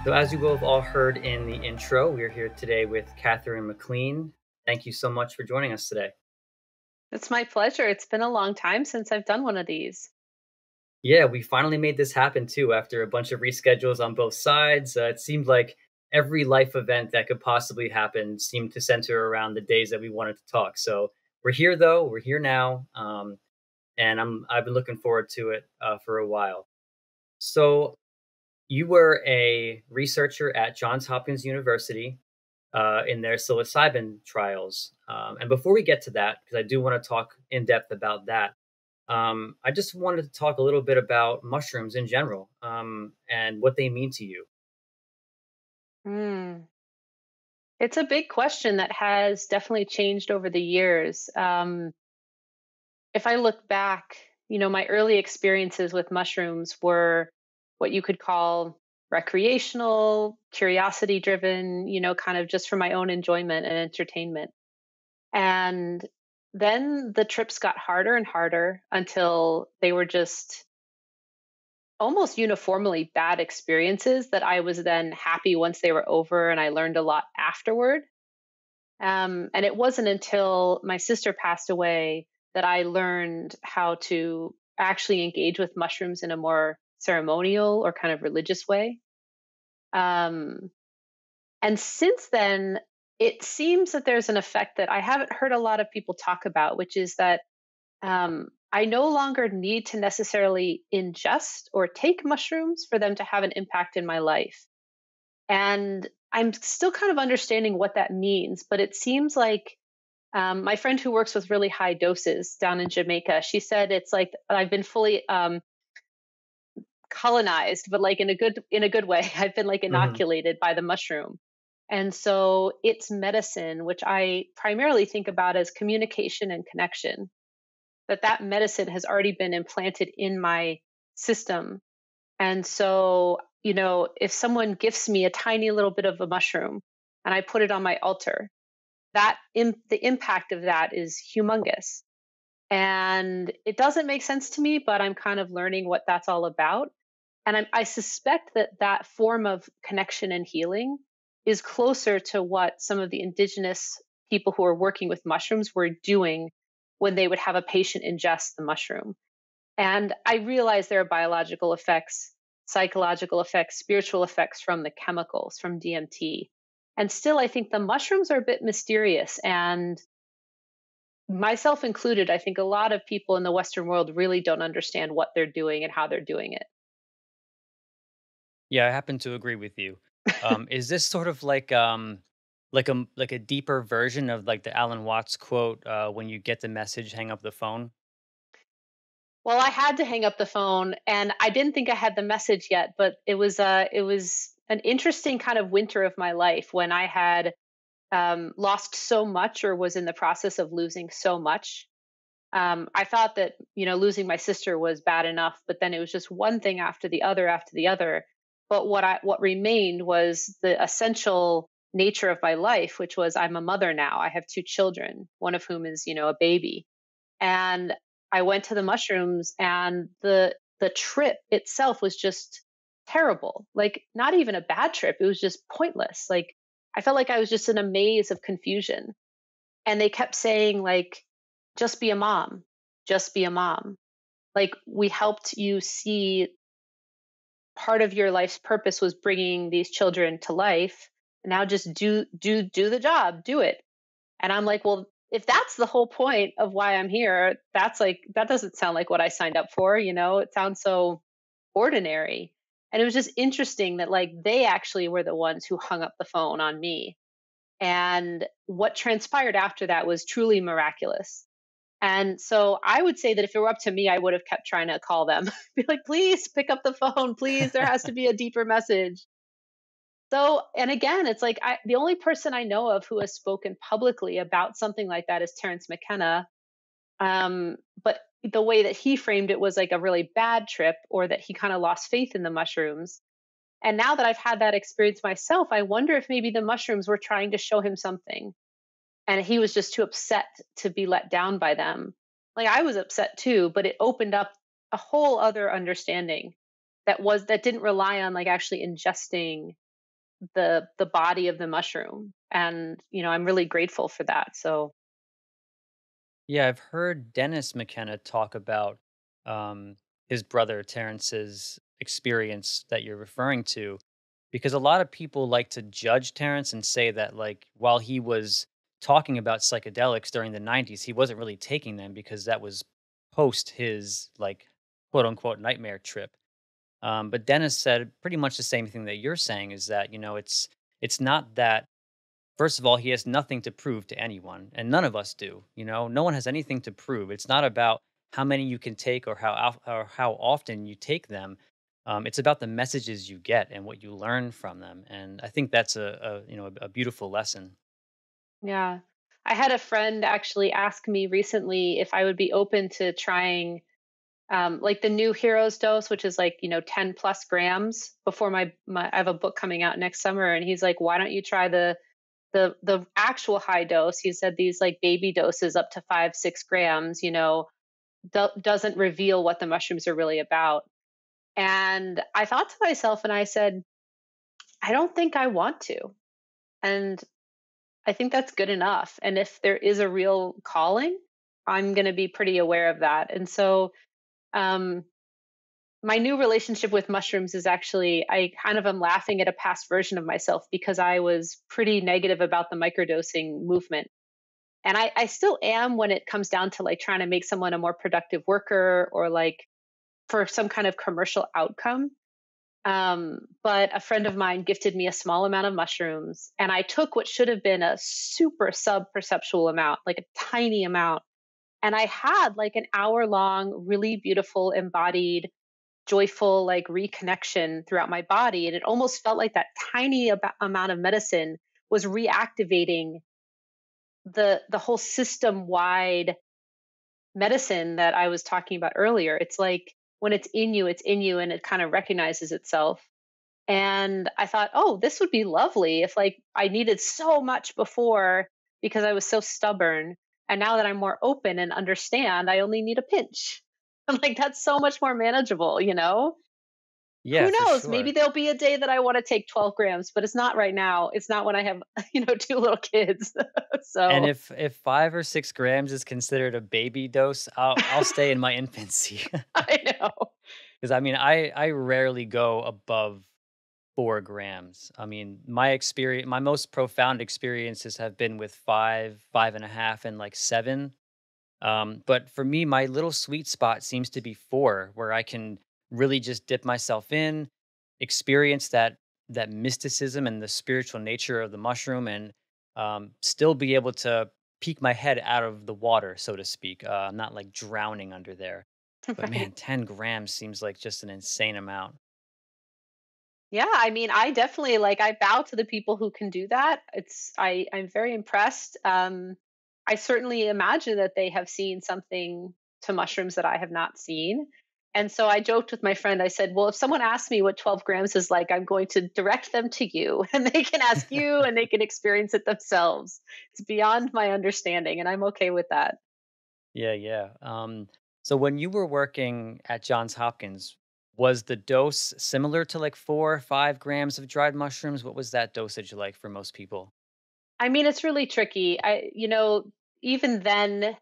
So, as you will have all heard in the intro, we're here today with Katherine MacLean. Thank you so much for joining us today. It's my pleasure. It's been a long time since I've done one of these. Yeah, we finally made this happen too after a bunch of reschedules on both sides. It seemed like every life event that could possibly happen seemed to center around the days that we wanted to talk. So we're here though. We're here now, and I've been looking forward to it for a while. So you were a researcher at Johns Hopkins University in their psilocybin trials. And before we get to that, because I do want to talk in depth about that, I just wanted to talk a little bit about mushrooms in general and what they mean to you. Mm. It's a big question that has definitely changed over the years. If I look back, my early experiences with mushrooms were what you could call recreational, curiosity driven, kind of just for my own enjoyment and entertainment. And then the trips got harder and harder until they were just almost uniformly bad experiences that I was then happy once they were over and I learned a lot afterward. And it wasn't until my sister passed away that I learned how to actually engage with mushrooms in a more ceremonial or kind of religious way. Um, and since then, it seems that there's an effect that I haven't heard a lot of people talk about, which is that I no longer need to necessarily ingest or take mushrooms for them to have an impact in my life. And I'm still kind of understanding what that means, but it seems like my friend who works with really high doses down in Jamaica, she said it's like I've been fully colonized, but like in a good way. I've been like Hmm. inoculated by the mushroom. And so it's medicine, which I primarily think about as communication and connection, that medicine has already been implanted in my system. And so, if someone gifts me a tiny little bit of a mushroom and I put it on my altar, the impact of that is humongous. And it doesn't make sense to me, but I'm kind of learning what that's all about. And I suspect that form of connection and healing is closer to what some of the indigenous people who are working with mushrooms were doing when they would have a patient ingest the mushroom. And I realize there are biological effects, psychological effects, spiritual effects from the chemicals, from DMT. And still, I think the mushrooms are a bit mysterious. And myself included, I think a lot of people in the Western world really don't understand what they're doing and how they're doing it. Yeah, I happen to agree with you. Is this sort of like a deeper version of like the Alan Watts quote, "When you get the message, hang up the phone"? Well, I had to hang up the phone, and I didn't think I had the message yet, but it was an interesting kind of winter of my life when I had lost so much or was in the process of losing so much. I thought that losing my sister was bad enough, but then it was just one thing after the other after the other. But what remained was the essential nature of my life, which was I'm a mother now. I have two children, one of whom is a baby, and I went to the mushrooms, and the trip itself was just terrible. Like not even a bad trip; it was just pointless. Like I felt like I was just in a maze of confusion, and they kept saying like just be a mom, just be a mom. Like we helped you see part of your life's purpose was bringing these children to life. Now just do the job, do it. And I'm like, well, if that's the whole point of why I'm here, that doesn't sound like what I signed up for, It sounds so ordinary. And it was just interesting that like they actually were the ones who hung up the phone on me. And what transpired after that was truly miraculous. And so I would say that if it were up to me, I would have kept trying to call them, be like, please pick up the phone. Please, there has to be a deeper message. So, and again, it's like the only person I know of who has spoken publicly about something like that is Terrence McKenna. But the way that he framed it was like a really bad trip, or that he kind of lost faith in the mushrooms. And now that I've had that experience myself, I wonder if maybe the mushrooms were trying to show him something and he was just too upset to be let down by them. Like I was upset too, but it opened up a whole other understanding that didn't rely on like actually ingesting the body of the mushroom. And, I'm really grateful for that. So Yeah, I've heard Dennis McKenna talk about um, his brother Terrence's experience that you're referring to, because a lot of people like to judge Terrence and say that, like, while he was talking about psychedelics during the 90s, he wasn't really taking them because that was post his, like, quote unquote nightmare trip. But Dennis said pretty much the same thing that you're saying, is that, it's not that. First of all, he has nothing to prove to anyone, and none of us do. No one has anything to prove. It's not about how many you can take, or how often you take them. It's about the messages you get and what you learn from them. And I think that's a beautiful lesson. yeah. I had a friend actually ask me recently if I would be open to trying like the new heroes dose, which is like, 10 plus grams before I have a book coming out next summer. And he's like, why don't you try the actual high dose? He said these like baby doses up to 5, 6 grams, doesn't reveal what the mushrooms are really about. And I thought to myself, and I said, I don't think I want to. And I think that's good enough. And if there is a real calling, I'm going to be pretty aware of that. And so, um, my new relationship with mushrooms is actually, I kind of am laughing at a past version of myself because I was pretty negative about the microdosing movement. And I still am when it comes down to like trying to make someone a more productive worker or like for some kind of commercial outcome. But a friend of mine gifted me a small amount of mushrooms, and I took what should have been a super sub perceptual amount, like a tiny amount. And I had like an hour long, really beautiful, embodied, joyful, like reconnection throughout my body. And it almost felt like that tiny amount of medicine was reactivating the whole system wide medicine that I was talking about earlier. It's like when it's in you and it kind of recognizes itself. And I thought, oh, this would be lovely if like I needed so much before because I was so stubborn. And now that I'm more open and understand, I only need a pinch. I'm like, that's so much more manageable. Yeah, Who for knows? Maybe sure. there'll be a day that I want to take 12 grams, but it's not right now. It's not when I have, two little kids. And So if 5 or 6 grams is considered a baby dose, I'll stay in my infancy. I know. Because I mean, I rarely go above 4 grams. I mean, my most profound experiences have been with 5, 5.5, and like 7. But for me, my little sweet spot seems to be 4, where I can really just dip myself in, experience that mysticism and the spiritual nature of the mushroom, and still be able to peek my head out of the water, so to speak. I'm not like drowning under there. But Right. man, 10 grams seems like just an insane amount. Yeah, I mean, I definitely like I bow to the people who can do that. I'm very impressed. I certainly imagine that they have seen something to mushrooms that I have not seen. And so I joked with my friend. I said, "Well, if someone asks me what 12 grams is like, I'm going to direct them to you and they can ask you and they can experience it themselves. It's beyond my understanding and I'm okay with that." Yeah, yeah. So when you were working at Johns Hopkins, was the dose similar to like 4 or 5 grams of dried mushrooms? What was that dosage like for most people? I mean, it's really tricky. Even then,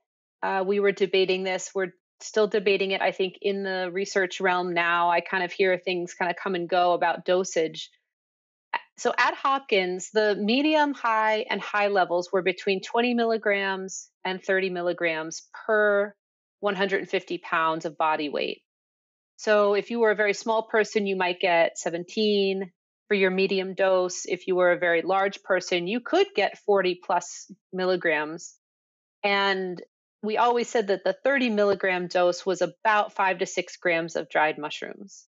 we were debating this. We're still debating it. I think in the research realm now, I kind of hear things kind of come and go about dosage. So at Hopkins, the medium, high, and high levels were between 20 milligrams and 30 milligrams per 150 pounds of body weight. So if you were a very small person, you might get 17 for your medium dose. If you were a very large person, you could get 40 plus milligrams. And we always said that the 30 milligram dose was about 5 to 6 grams of dried mushrooms.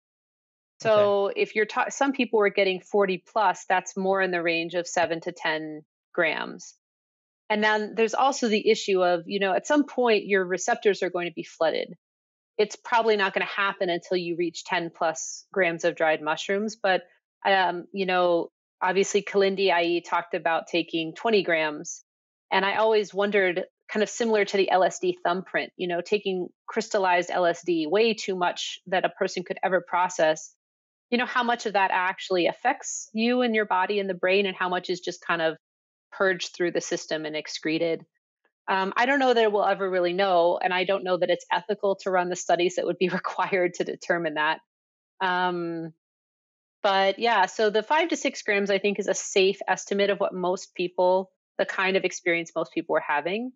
Okay. So if some people were getting 40 plus, that's more in the range of 7 to 10 grams. And then there's also the issue of, at some point your receptors are going to be flooded. It's probably not going to happen until you reach 10 plus grams of dried mushrooms. But, um, you know, obviously Kalindi IE talked about taking 20 grams. And I always wondered, kind of similar to the LSD thumbprint, taking crystallized LSD way too much that a person could ever process. how much of that actually affects you and your body and the brain, and how much is just kind of purged through the system and excreted. I don't know that we'll ever really know, and I don't know that it's ethical to run the studies that would be required to determine that. Um, but yeah, so the 5 to 6 grams, I think, is a safe estimate of what most people, the kind of experience most people were having.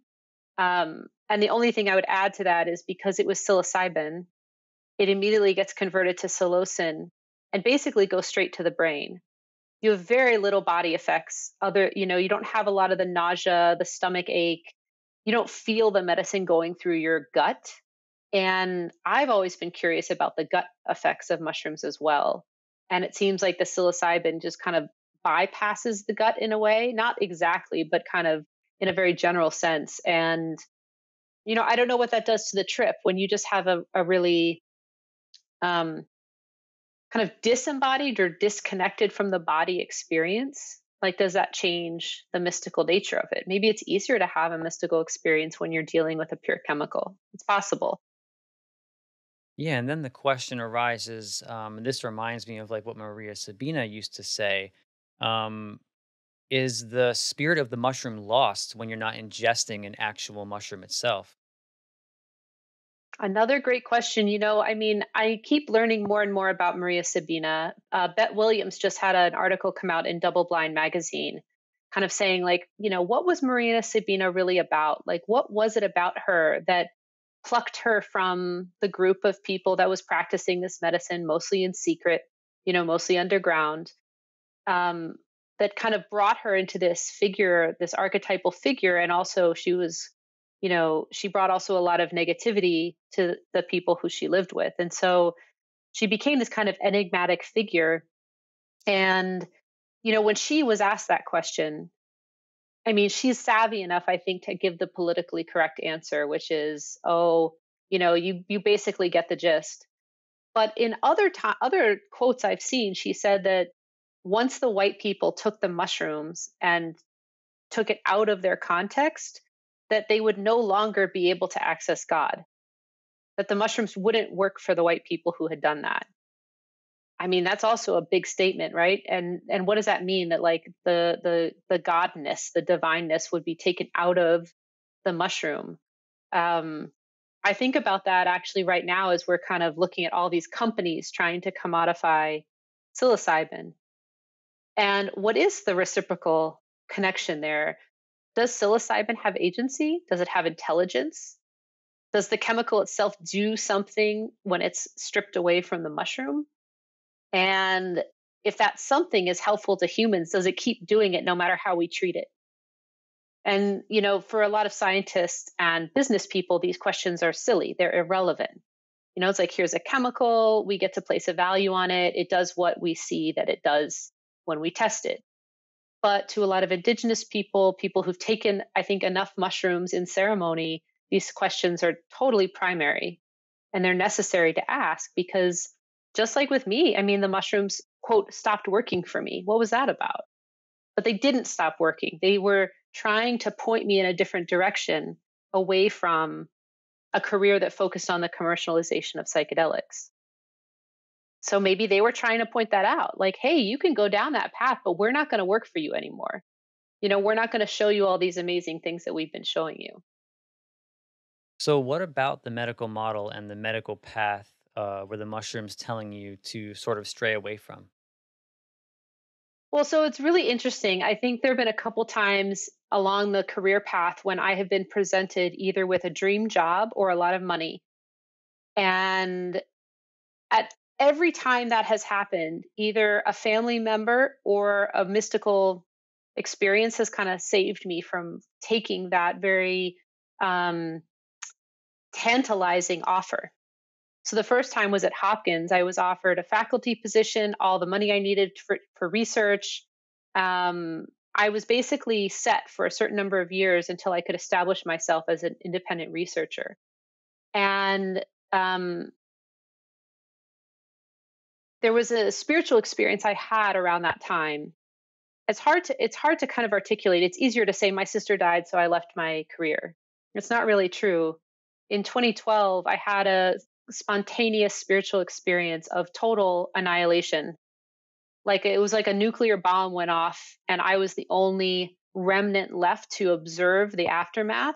And the only thing I would add to that is because it was psilocybin, it immediately gets converted to psilocin and basically goes straight to the brain. You have very little body effects. You don't have a lot of the nausea, the stomach ache. You don't feel the medicine going through your gut. And I've always been curious about the gut effects of mushrooms as well. And it seems like the psilocybin just kind of bypasses the gut in a way, not exactly, but kind of in a very general sense. And, I don't know what that does to the trip when you just have a really um, kind of disembodied or disconnected from the body experience. Like, does that change the mystical nature of it? Maybe it's easier to have a mystical experience when you're dealing with a pure chemical. It's possible. Yeah, and then the question arises, and this reminds me of like what Maria Sabina used to say. Um, is the spirit of the mushroom lost when you're not ingesting an actual mushroom itself? Another great question. I keep learning more and more about Maria Sabina. Bet Williams just had an article come out in Double Blind magazine, kind of saying, like, what was Maria Sabina really about? Like, what was it about her that plucked her from the group of people that was practicing this medicine, mostly in secret, mostly underground, um, that kind of brought her into this figure, this archetypal figure. And also, she brought also a lot of negativity to the people who she lived with. And so she became this kind of enigmatic figure. And, when she was asked that question, I mean, she's savvy enough, I think, to give the politically correct answer, which is, oh, you basically get the gist. But in other quotes I've seen, she said that once the white people took the mushrooms and took it out of their context, that they would no longer be able to access God, that the mushrooms wouldn't work for the white people who had done that. I mean, that's also a big statement, right? And what does that mean? That, like, the godness, the divineness would be taken out of the mushroom. Um, I think about that actually right now as we're kind of looking at all these companies trying to commodify psilocybin. And what is the reciprocal connection there? Does psilocybin have agency? Does it have intelligence? Does the chemical itself do something when it's stripped away from the mushroom? And if that something is helpful to humans, does it keep doing it no matter how we treat it? And, for a lot of scientists and business people, these questions are silly. They're irrelevant. It's like, here's a chemical, we get to place a value on it. It does what we see that it does when we test it. But to a lot of indigenous people who've taken, I think, enough mushrooms in ceremony, these questions are totally primary and they're necessary to ask because, just like with me, I mean, the mushrooms, quote, stopped working for me. What was that about? But they didn't stop working. They were trying to point me in a different direction away from a career that focused on the commercialization of psychedelics. So maybe they were trying to point that out, like, hey, you can go down that path, but we're not going to work for you anymore. We're not going to show you all these amazing things that we've been showing you. So, what about the medical model and the medical path where the mushroom's telling you to sort of stray away from? Well, so it's really interesting. I think there have been a couple times along the career path when I have been presented either with a dream job or a lot of money. And at every time that has happened, either a family member or a mystical experience has kind of saved me from taking that very um, tantalizing offer. So the first time was at Hopkins. I was offered a faculty position, all the money I needed for research. Um, I was basically set for a certain number of years until I could establish myself as an independent researcher. And there was a spiritual experience I had around that time. It's hard to kind of articulate. It's easier to say my sister died, so I left my career. It's not really true. In 2012, I had a spontaneous spiritual experience of total annihilation. Like it was like a nuclear bomb went off, and I was the only remnant left to observe the aftermath.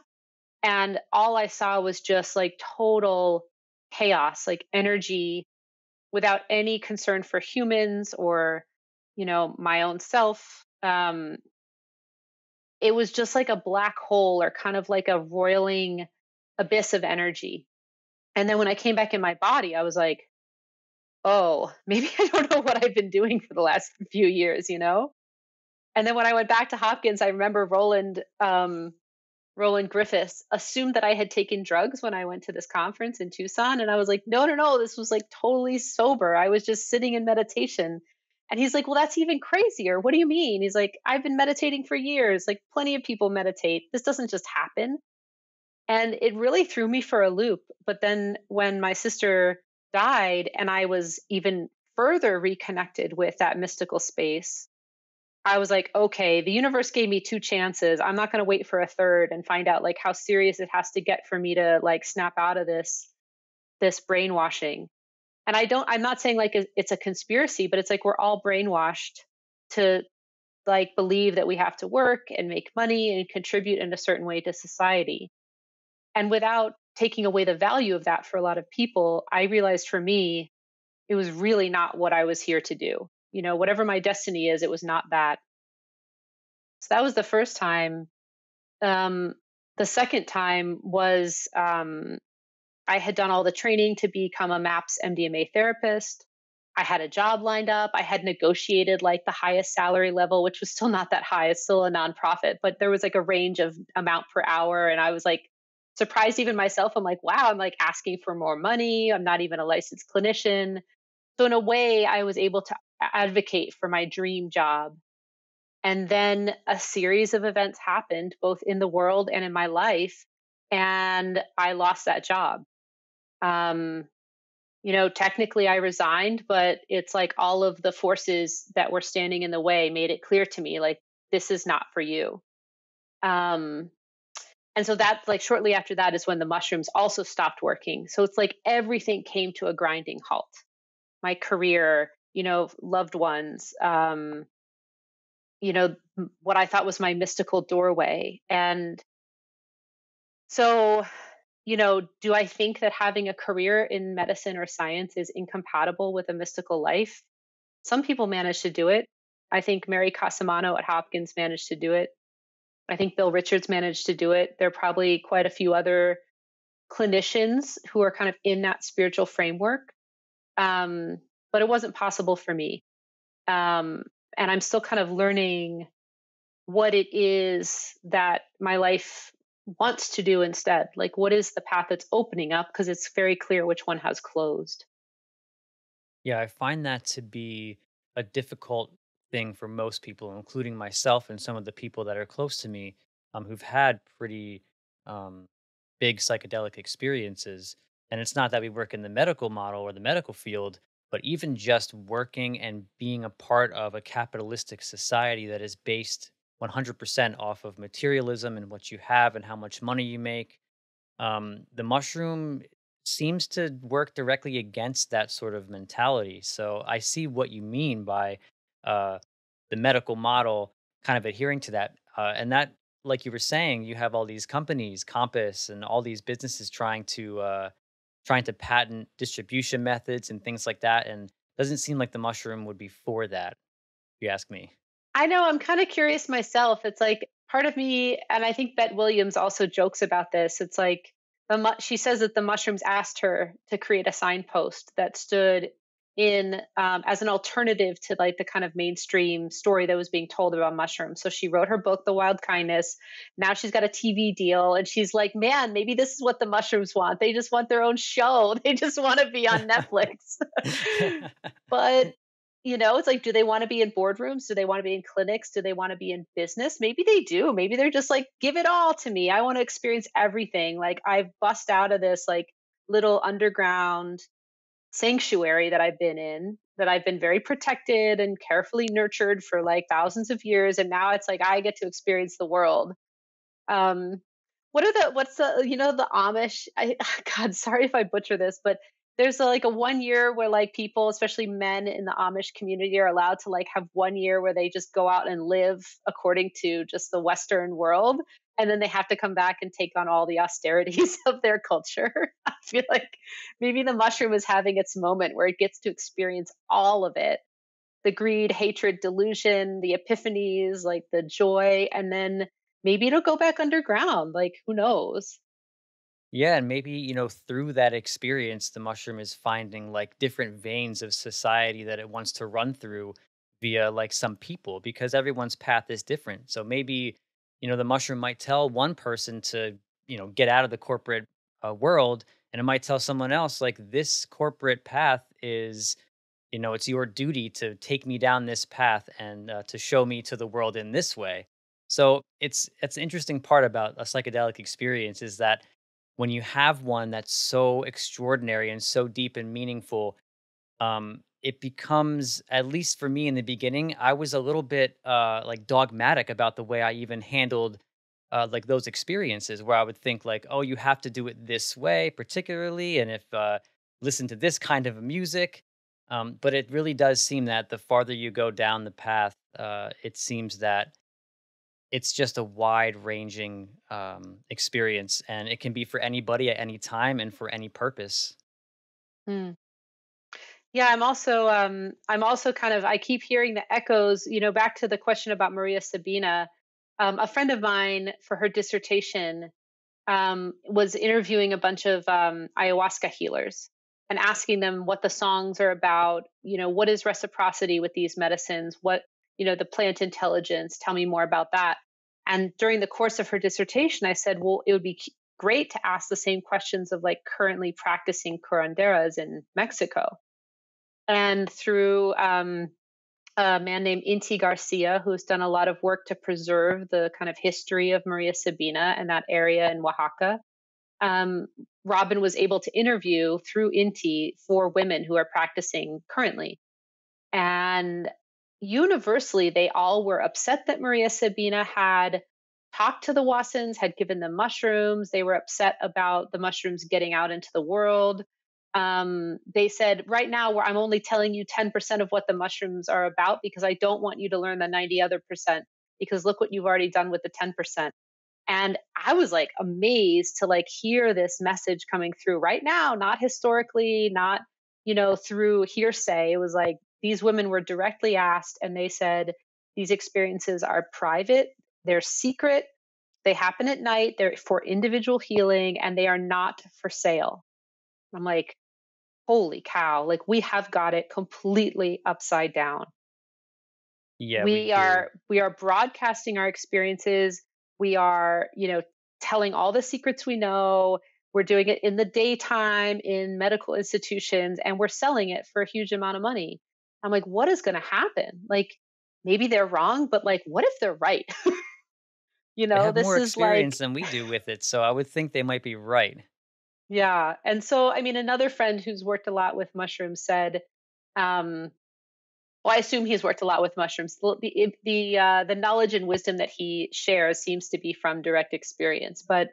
And all I saw was just like total chaos, like energy without any concern for humans or, my own self. It was just like a black hole or kind of like a roiling abyss of energy. And then when I came back in my body, I was like, oh, maybe I don't know what I've been doing for the last few years. And then when I went back to Hopkins, I remember Roland Griffiths assumed that I had taken drugs when I went to this conference in Tucson. And I was like, no, no, no, this was like totally sober. I was just sitting in meditation. And he's like, well, that's even crazier. What do you mean? He's like, I've been meditating for years. Like, plenty of people meditate. This doesn't just happen. And it really threw me for a loop. But then when my sister died and I was even further reconnected with that mystical space, I was like, okay, the universe gave me two chances. I'm not going to wait for a third and find out like how serious it has to get for me to like snap out of this brainwashing. And I'm not saying like it's a conspiracy, but it's like we're all brainwashed to like believe that we have to work and make money and contribute in a certain way to society. And without taking away the value of that for a lot of people, I realized for me, it was really not what I was here to do. Whatever my destiny is, it was not that. So that was the first time. The second time was I had done all the training to become a MAPS MDMA therapist. I had a job lined up. I had negotiated like the highest salary level, which was still not that high. It's still a nonprofit, but there was like a range of amount per hour. And I was like surprised even myself. I'm like, wow, I'm like asking for more money. I'm not even a licensed clinician. So in a way, I was able to advocate for my dream job. And then a series of events happened, both in the world and in my life. And I lost that job. Um, technically I resigned, but it's like all of the forces that were standing in the way made it clear to me, like, this is not for you. Um, and so that's like shortly after that is when the mushrooms also stopped working. So it's like everything came to a grinding halt. My career, loved ones, what I thought was my mystical doorway. And so, do I think that having a career in medicine or science is incompatible with a mystical life? Some people manage to do it. I think Mary Casamano at Hopkins managed to do it. I think Bill Richards managed to do it. There are probably quite a few other clinicians who are kind of in that spiritual framework. But it wasn't possible for me. And I'm still kind of learning what it is that my life wants to do instead. Like, what is the path that's opening up? Because it's very clear which one has closed. Yeah, I find that to be a difficult thing for most people, including myself and some of the people that are close to me, who've had pretty um, big psychedelic experiences. And it's not that we work in the medical model or the medical field, but even just working and being a part of a capitalistic society that is based 100% off of materialism and what you have and how much money you make. The mushroom seems to work directly against that sort of mentality. So I see what you mean by uh, the medical model kind of adhering to that. And that, like you were saying, you have all these companies, Compass, and all these businesses trying to patent distribution methods and things like that. And doesn't seem like the mushroom would be for that, if you ask me. I know, I'm kind of curious myself. It's like part of me, and I think Bet Williams also jokes about this. It's like she says that the mushrooms asked her to create a signpost that stood in as an alternative to like the kind of mainstream story that was being told about mushrooms. So she wrote her book, The Wild Kindness. Now she's got a TV deal, and she's like, man, maybe this is what the mushrooms want. They just want their own show. They just want to be on Netflix. But it's like, do they want to be in boardrooms? Do they want to be in clinics? Do they want to be in business? Maybe they do. Maybe they're just like, give it all to me. I want to experience everything. Like, I've bust out of this like little underground sanctuary that I've been in, that I've been very protected and carefully nurtured for like thousands of years. And now it's like I get to experience the world. Um, what are the what's the the Amish? God, sorry if I butcher this, but there's like a 1 year where like people, especially men in the Amish community, are allowed to like have 1 year where they just go out and live according to just the Western world, and then they have to come back and take on all the austerities of their culture. I feel like maybe the mushroom is having its moment where it gets to experience all of it, the greed, hatred, delusion, the epiphanies, like the joy, and then maybe it'll go back underground. Like, who knows? Yeah, and maybe, through that experience, the mushroom is finding like different veins of society that it wants to run through via like some people because everyone's path is different. So maybe, the mushroom might tell one person to, get out of the corporate world, and it might tell someone else, like, this corporate path is, it's your duty to take me down this path and to show me to the world in this way. So it's an interesting part about a psychedelic experience is that when you have one that's so extraordinary and so deep and meaningful, it becomes, at least for me in the beginning, I was a little bit like dogmatic about the way I even handled like those experiences where I would think like, oh, you have to do it this way, particularly, and if listen to this kind of music. But it really does seem that the farther you go down the path, it seems that it's just a wide-ranging, experience, and it can be for anybody at any time and for any purpose. Hmm. Yeah, I'm also kind of I keep hearing the echoes, back to the question about Maria Sabina. A friend of mine for her dissertation was interviewing a bunch of ayahuasca healers and asking them what the songs are about. What is reciprocity with these medicines? What, the plant intelligence? Tell me more about that. And during the course of her dissertation, I said, well, it would be great to ask the same questions of like currently practicing curanderas in Mexico. And through a man named Inti Garcia, who's done a lot of work to preserve the kind of history of Maria Sabina and that area in Oaxaca, um, Robin was able to interview through Inti for women who are practicing currently. And universally, they all were upset that Maria Sabina had talked to the Wassons, had given them mushrooms. They were upset about the mushrooms getting out into the world. They said, right now, where I'm only telling you 10% of what the mushrooms are about because I don't want you to learn the 90 other percent because look what you've already done with the 10%. And I was like amazed to like hear this message coming through right now, not historically, not, through hearsay. It was like these women were directly asked and they said, these experiences are private, they're secret, they happen at night, they're for individual healing, and they are not for sale. I'm like, holy cow, like we have got it completely upside down. Yeah, we we do. are we are broadcasting our experiences. We are, telling all the secrets we know. We're doing it in the daytime in medical institutions and we're selling it for a huge amount of money. I'm like, what is going to happen? Like, maybe they're wrong, but like, what if they're right? They have This more is like, experience than we do with it, so I would think they might be right. yeah. And so, I mean, another friend who's worked a lot with mushrooms said, um, well, I assume he's worked a lot with mushrooms. The knowledge and wisdom that he shares seems to be from direct experience. But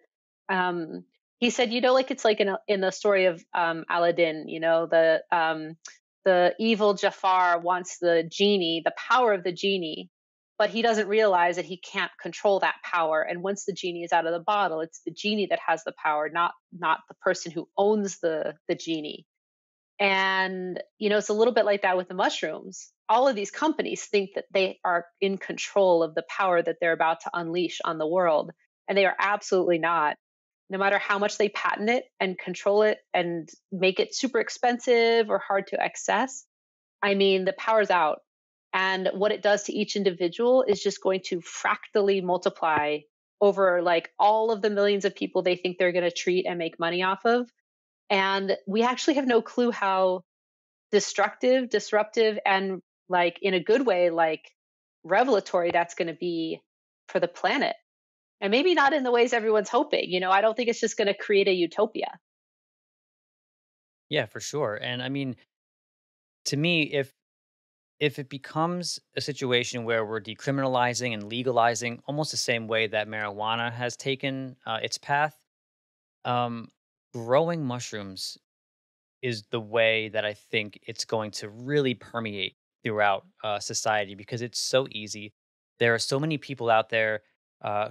um, he said, like it's like in the story of Aladdin. The evil Jafar wants the genie, the power of the genie, but he doesn't realize that he can't control that power. And once the genie is out of the bottle, it's the genie that has the power, not the person who owns the genie. And, it's a little bit like that with the mushrooms. All of these companies think that they are in control of the power that they're about to unleash on the world. And they are absolutely not. No matter how much they patent it and control it and make it super expensive or hard to access, I mean, the power's out. And what it does to each individual is just going to fractally multiply over like all of the millions of people they think they're going to treat and make money off of. And we actually have no clue how destructive, disruptive, and like in a good way, like revelatory that's going to be for the planet. And maybe not in the ways everyone's hoping. I don't think it's just going to create a utopia. Yeah, for sure, and I mean, to me, if if it becomes a situation where we're decriminalizing and legalizing almost the same way that marijuana has taken its path, um, growing mushrooms is the way that I think it's going to really permeate throughout society because it's so easy. There are so many people out there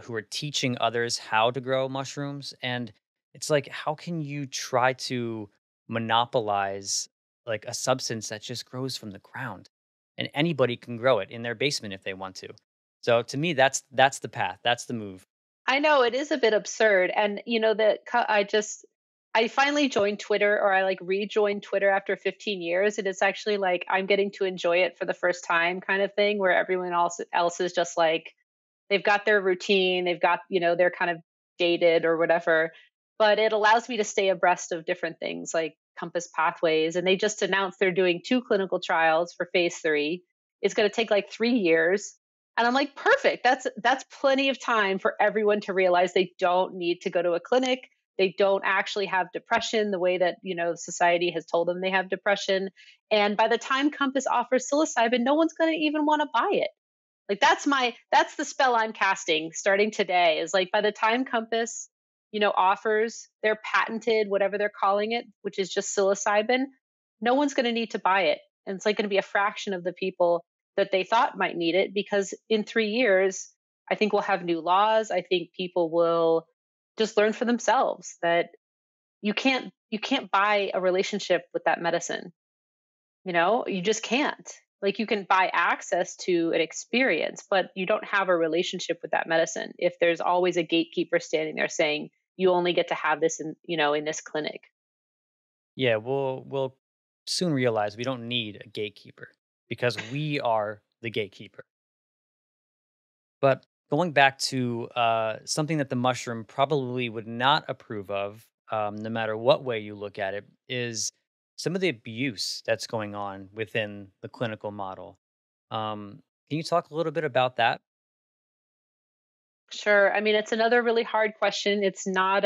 who are teaching others how to grow mushrooms, and it's like, how can you try to monopolize like a substance that just grows from the ground, and anybody can grow it in their basement if they want to. So to me, that's the path. That's the move. I know it is a bit absurd, and I finally joined Twitter, or I like rejoined Twitter after 15 years, and it's actually like I'm getting to enjoy it for the first time, kind of thing, where everyone else is just like they've got their routine, they've got they're kind of dated or whatever, but it allows me to stay abreast of different things like Compass Pathways, and they just announced they're doing two clinical trials for phase 3. It's going to take like 3 years, and I'm like, perfect. That's plenty of time for everyone to realize they don't need to go to a clinic. They don't actually have depression the way that, society has told them they have depression. And by the time Compass offers psilocybin, no one's going to even want to buy it. Like that's the spell I'm casting starting today is like by the time Compass, offers their patented whatever they're calling it, which is just psilocybin, no one's going to need to buy it. And it's like going to be a fraction of the people that they thought might need it because in 3 years, I think we'll have new laws. I think people will just learn for themselves that you can't buy a relationship with that medicine. You just can't. Like you can buy access to an experience, but you don't have a relationship with that medicine if there's always a gatekeeper standing there saying you only get to have this in this clinic. Yeah, we'll soon realize we don't need a gatekeeper because we are the gatekeeper. But going back to something that the mushroom probably would not approve of, no matter what way you look at it, is some of the abuse that's going on within the clinical model. Can you talk a little bit about that? Sure. I mean, it's another really hard question. It's not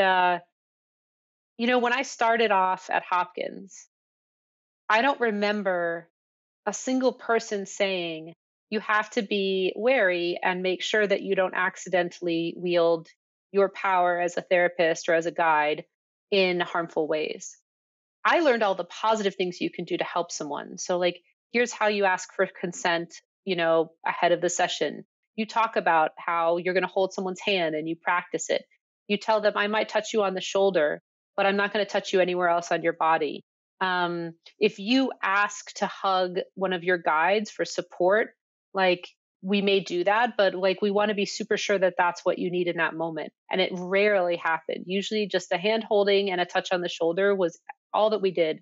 when I started off at Hopkins, I don't remember a single person saying you have to be wary and make sure that you don't accidentally wield your power as a therapist or as a guide in harmful ways. I learned all the positive things you can do to help someone. So, like, here's how you ask for consent, ahead of the session. You talk about how you're going to hold someone's hand and you practice it. You tell them, I might touch you on the shoulder, but I'm not going to touch you anywhere else on your body. If you ask to hug one of your guides for support, like, we may do that, but like we want to be super sure that that's what you need in that moment. And it rarely happened. Usually just a hand holding and a touch on the shoulder was all that we did.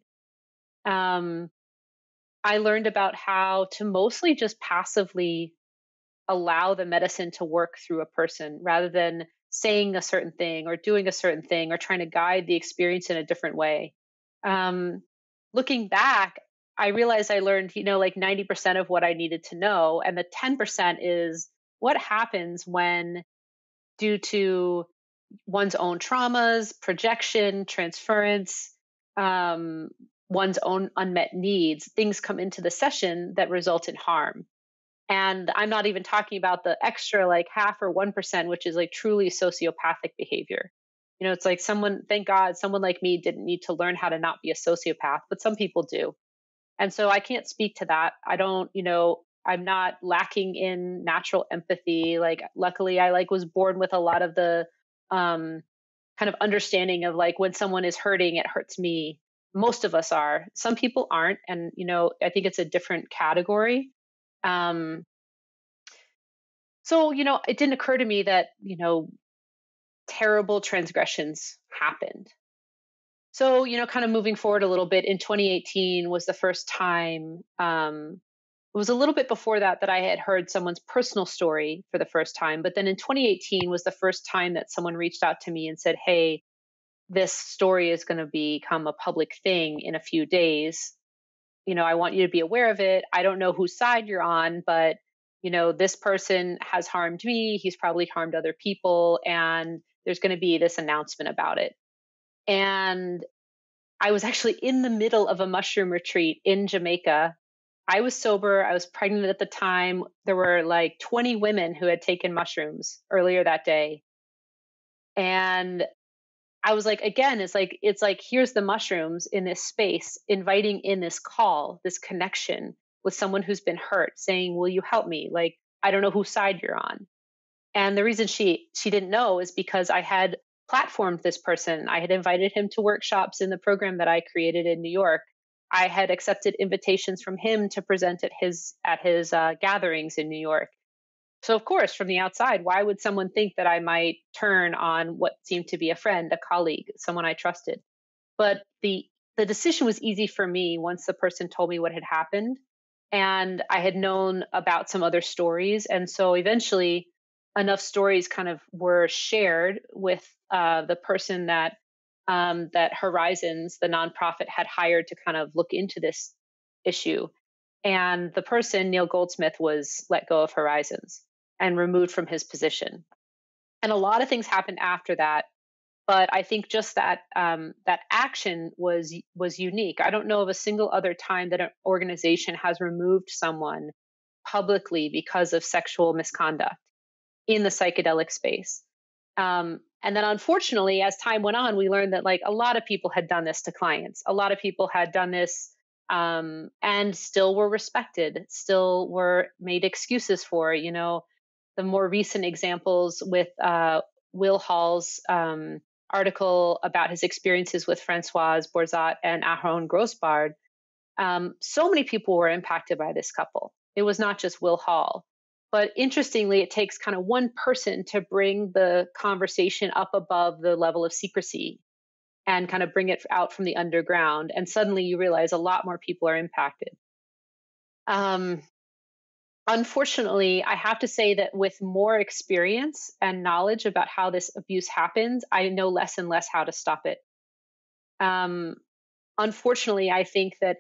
Um, I learned about how to mostly just passively allow the medicine to work through a person rather than saying a certain thing or doing a certain thing or trying to guide the experience in a different way. Um, Looking back, I realized I learned, like 90% of what I needed to know. And the 10% is what happens when, due to one's own traumas, projection, transference, um, one's own unmet needs, things come into the session that result in harm. And I'm not even talking about the extra like half or 1%, which is like truly sociopathic behavior. It's like thank God, someone like me didn't need to learn how to not be a sociopath, but some people do. And so I can't speak to that. I don't, I'm not lacking in natural empathy. Like, luckily, I like was born with a lot of the um, kind of understanding of like when someone is hurting, it hurts me. Most of us are. Some people aren't, and I think it's a different category. Um, so it didn't occur to me that terrible transgressions happened. So, kind of moving forward a little bit, in 2018 was the first time. It was a little bit before that I had heard someone's personal story for the first time. But then in 2018 was the first time that someone reached out to me and said, hey, this story is going to become a public thing in a few days. I want you to be aware of it. I don't know whose side you're on, but, this person has harmed me. He's probably harmed other people. And there's going to be this announcement about it. And I was actually in the middle of a mushroom retreat in Jamaica. I was sober. I was pregnant at the time. There were like 20 women who had taken mushrooms earlier that day. And I was like, again, it's like here's the mushrooms in this space, inviting in this call, this connection with someone who's been hurt, saying, "Will you help me?" Like, I don't know whose side you're on. And the reason she didn't know is because I had platformed this person. I had invited him to workshops in the program that I created in New York. I had accepted invitations from him to present at his gatherings in New York. So, of course, from the outside, why would someone think that I might turn on what seemed to be a friend, a colleague, someone I trusted? But the decision was easy for me once the person told me what had happened, and I had known about some other stories, and so eventually, enough stories kind of were shared with the person that Horizons, the nonprofit, had hired to kind of look into this issue. And the person, Neil Goldsmith, was let go of Horizons and removed from his position. And a lot of things happened after that, but I think just that action was unique. I don't know of a single other time that an organization has removed someone publicly because of sexual misconduct in the psychedelic space. And then, unfortunately, as time went on, we learned that like a lot of people had done this to clients. A lot of people had done this and still were respected, still were made excuses for. The more recent examples with Will Hall's article about his experiences with Francoise Borzat and Aharon Grossbard. So many people were impacted by this couple. It was not just Will Hall. But interestingly, it takes kind of one person to bring the conversation up above the level of secrecy and kind of bring it out from the underground. And suddenly you realize a lot more people are impacted. Um, Unfortunately, I have to say that with more experience and knowledge about how this abuse happens, I know less and less how to stop it. Um, Unfortunately, I think that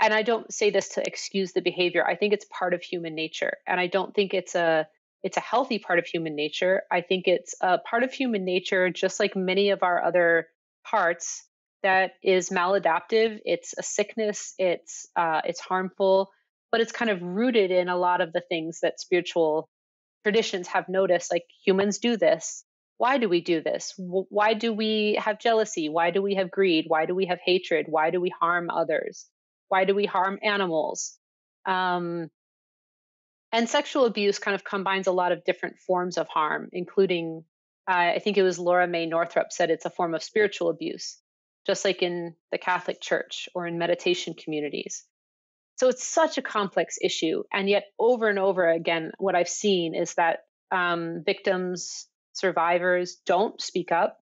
and I don't say this to excuse the behavior. I think it's part of human nature, and I don't think it's a healthy part of human nature. I think it's a part of human nature, just like many of our other parts, that is maladaptive. It's a sickness. It's harmful, but it's kind of rooted in a lot of the things that spiritual traditions have noticed. Like humans do this. Why do we do this? Why do we have jealousy? Why do we have greed? Why do we have hatred? Why do we harm others? Why do we harm animals? Um, and sexual abuse kind of combines a lot of different forms of harm, including, I think it was Laura May Northrop said it's a form of spiritual abuse, just like in the Catholic Church or in meditation communities. So it's such a complex issue. And yet, over and over again, what I've seen is that victims, survivors don't speak up.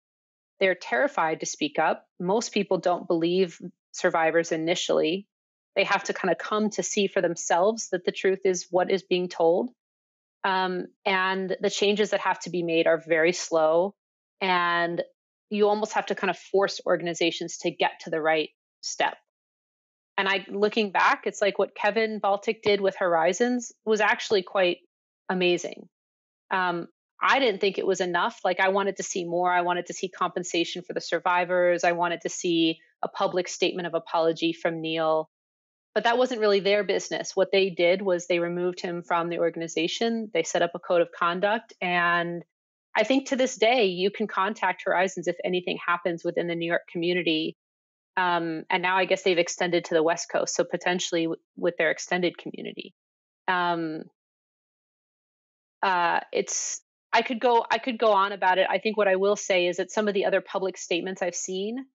They're terrified to speak up. Most people don't believe survivors initially. They have to kind of come to see for themselves that the truth is what is being told. And the changes that have to be made are very slow. And you almost have to kind of force organizations to get to the right step. And looking back, it's like what Kevin Baltic did with Horizons was actually quite amazing. Um, I didn't think it was enough. Like I wanted to see more. I wanted to see compensation for the survivors. I wanted to see a public statement of apology from Neil. But that wasn't really their business. What they did was they removed him from the organization. They set up a code of conduct. And I think to this day, you can contact Horizons if anything happens within the New York community. And now I guess they've extended to the West Coast, so potentially with their extended community. Um, it's I could go on about it. I think what I will say is that some of the other public statements I've seen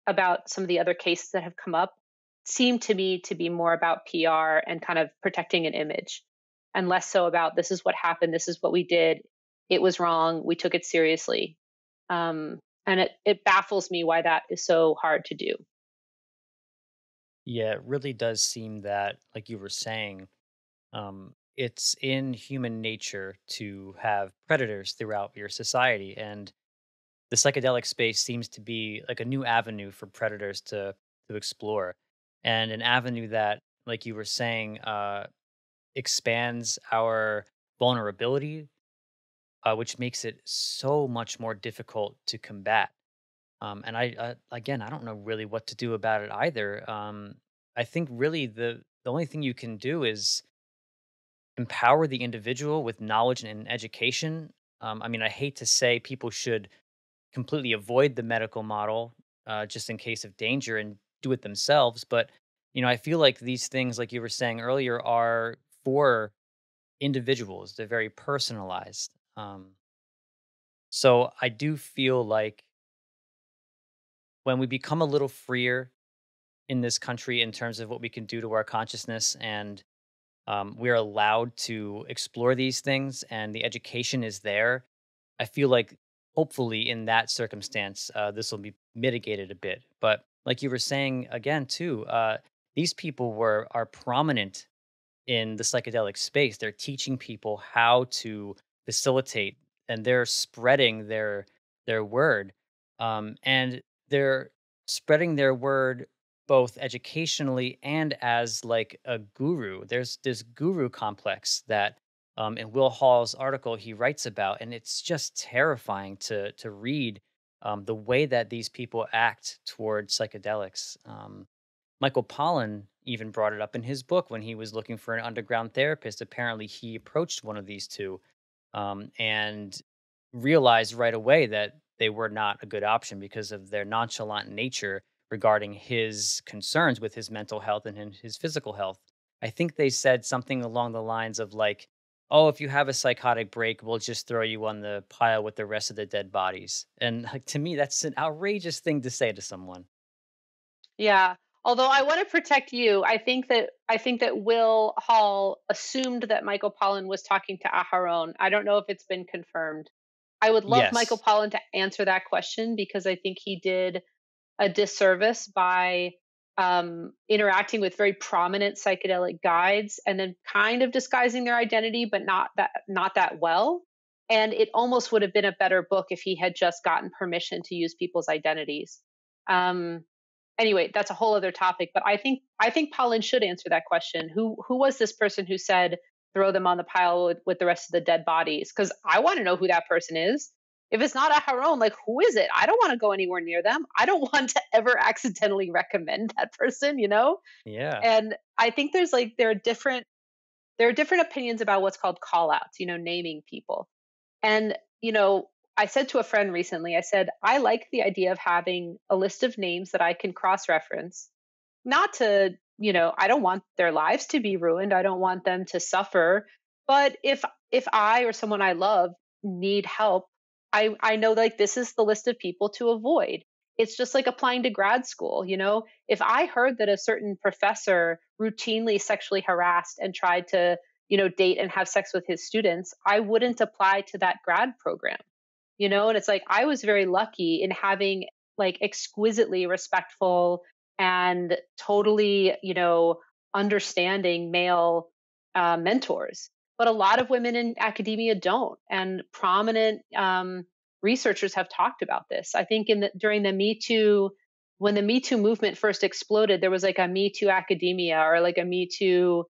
about some of the other cases that have come up seem to me to be more about PR and kind of protecting an image, and less so about this is what happened, this is what we did, it was wrong, we took it seriously. And it baffles me why that is so hard to do. Yeah, it really does seem that, like you were saying, it's in human nature to have predators throughout your society. And the psychedelic space seems to be like a new avenue for predators to explore, and an avenue that, like you were saying, expands our vulnerability, which makes it so much more difficult to combat. And again, I don't know really what to do about it either. I think really the only thing you can do is empower the individual with knowledge and education. I mean, I hate to say people should completely avoid the medical model just in case of danger and do it themselves. But, I feel like these things, like you were saying earlier, are for individuals, they're very personalized. So I do feel like when we become a little freer in this country in terms of what we can do to our consciousness and we're allowed to explore these things and the education is there. I feel like hopefully in that circumstance, this will be mitigated a bit. But like you were saying again too, these people are prominent in the psychedelic space. They're teaching people how to facilitate, and they're spreading their word, and they're spreading their word both educationally and as like a guru. There's this guru complex that in Will Hall's article he writes about, and it's just terrifying to read the way that these people act towards psychedelics. Michael Pollan even brought it up in his book when he was looking for an underground therapist. Apparently, he approached one of these two and realized right away that they were not a good option because of their nonchalant nature regarding his concerns with his mental health and his physical health. I think they said something along the lines of like, "Oh, if you have a psychotic break, we'll just throw you on the pile with the rest of the dead bodies." And like to me, that's an outrageous thing to say to someone. Yeah. Although I want to protect you, I think that Will Hall assumed that Michael Pollan was talking to Aharon. I don't know if it's been confirmed. I would love Michael Yes. Pollan to answer that question because I think he did a disservice by interacting with very prominent psychedelic guides and then kind of disguising their identity, but not that well. And it almost would have been a better book if he had just gotten permission to use people's identities. Um, anyway, that's a whole other topic. But I think Pollen should answer that question. Who was this person who said throw them on the pile with the rest of the dead bodies? Because I want to know who that person is. If it's not Aharon, like who is it? I don't want to go anywhere near them. I don't want to ever accidentally recommend that person. Yeah. And I think there are different opinions about what's called call outs, naming people. And, I said to a friend recently, I said, I like the idea of having a list of names that I can cross reference, not to, I don't want their lives to be ruined. I don't want them to suffer. But if I or someone I love need help, I know like this is the list of people to avoid. It's just like applying to grad school. If I heard that a certain professor routinely sexually harassed and tried to, date and have sex with his students, I wouldn't apply to that grad program. And it's like I was very lucky in having like exquisitely respectful and totally, understanding male mentors. But a lot of women in academia don't, and prominent researchers have talked about this. I think during the Me Too, when the Me Too movement first exploded, there was like a Me Too academia or like a Me Too,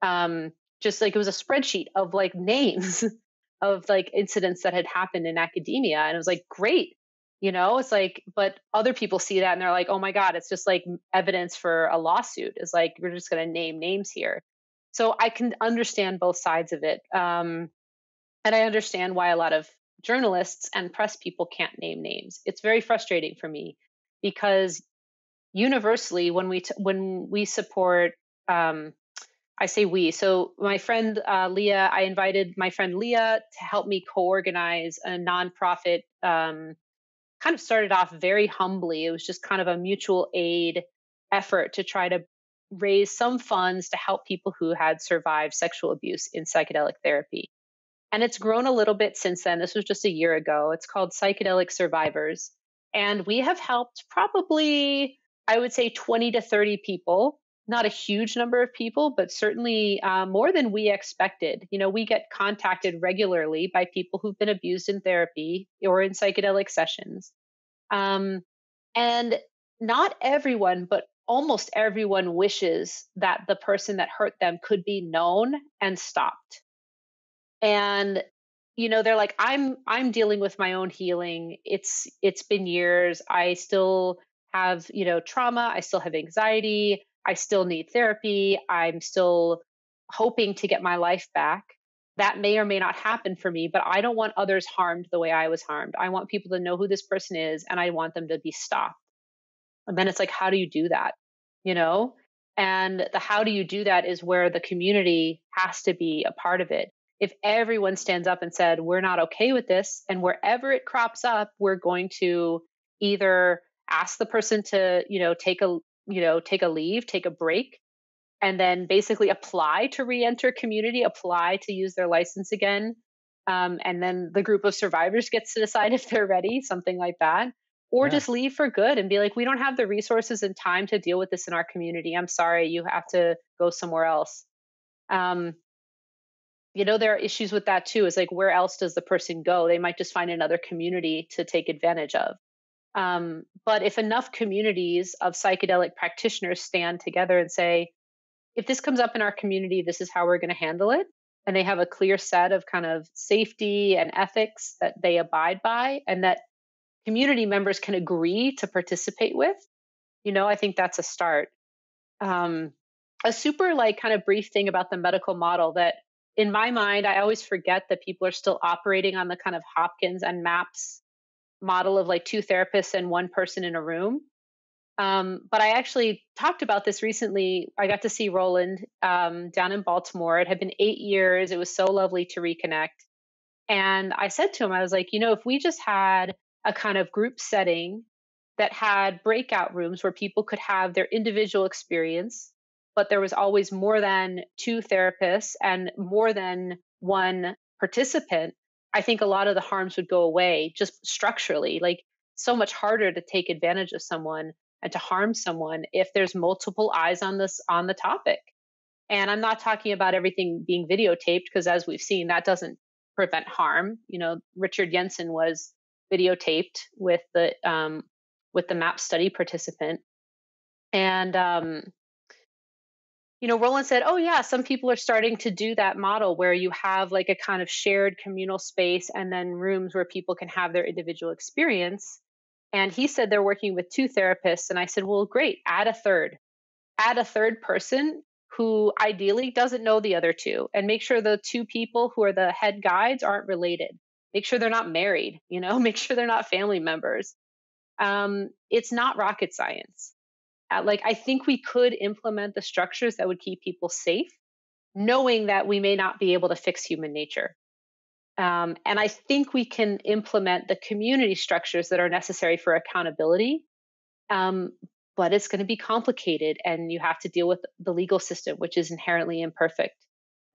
um, just like it was a spreadsheet of like names of like incidents that had happened in academia, and it was like great. It's like, but other people see that and they're like, oh my God, it's just like evidence for a lawsuit. It's like, we're just going to name names here. So I can understand both sides of it. And I understand why a lot of journalists and press people can't name names. It's very frustrating for me because universally, when we support, um, I say we. So my friend Leah, I invited my friend Leah to help me co-organize a nonprofit. Kind of started off very humbly. It was just kind of a mutual aid effort to try to raise some funds to help people who had survived sexual abuse in psychedelic therapy. And it's grown a little bit since then. This was just a year ago. It's called Psychedelic Survivors. And we have helped probably, I would say, 20 to 30 people. Not a huge number of people, but certainly more than we expected. We get contacted regularly by people who've been abused in therapy or in psychedelic sessions. Um, and not everyone, but almost everyone wishes that the person that hurt them could be known and stopped. And they're like, I'm dealing with my own healing. It's been years. I still have, trauma. I still have anxiety. I still need therapy. I'm still hoping to get my life back. That may or may not happen for me, but I don't want others harmed the way I was harmed. I want people to know who this person is, and I want them to be stopped. And then it's like, how do you do that? You know? And the how do you do that is where the community has to be a part of it. If everyone stands up and said, we're not okay with this, and wherever it crops up, we're going to either ask the person to, take a leave, take a break, and then basically apply to re-enter community, apply to use their license again. And then the group of survivors gets to decide if they're ready, something like that. Or Yeah. just leave for good and be like, we don't have the resources and time to deal with this in our community. I'm sorry, you have to go somewhere else. Um, there are issues with that too. Is like, where else does the person go? They might just find another community to take advantage of. But if enough communities of psychedelic practitioners stand together and say, if this comes up in our community, this is how we're going to handle it. And they have a clear set of kind of safety and ethics that they abide by and that community members can agree to participate with, I think that's a start. Um, a super like kind of brief thing about the medical model that in my mind, I always forget that people are still operating on the kind of Hopkins and MAPS model of like two therapists and one person in a room. But I actually talked about this recently. I got to see Roland down in Baltimore. It had been 8 years. It was so lovely to reconnect. And I said to him, I was like, if we just had a kind of group setting that had breakout rooms where people could have their individual experience, but there was always more than two therapists and more than one participant, I think a lot of the harms would go away just structurally. Like, so much harder to take advantage of someone and to harm someone if there's multiple eyes on the topic. And I'm not talking about everything being videotaped because as we've seen, that doesn't prevent harm. Richard Jensen was videotaped with the MAP study participant. And Roland said, "Oh yeah, some people are starting to do that model where you have like a kind of shared communal space and then rooms where people can have their individual experience." And he said they're working with two therapists. And I said, "Well, great, add a third person who ideally doesn't know the other two, and make sure the two people who are the head guides aren't related. Make sure they're not married, make sure they're not family members." It's not rocket science. I think we could implement the structures that would keep people safe, knowing that we may not be able to fix human nature. And I think we can implement the community structures that are necessary for accountability. Um, but it's going to be complicated, and you have to deal with the legal system, which is inherently imperfect.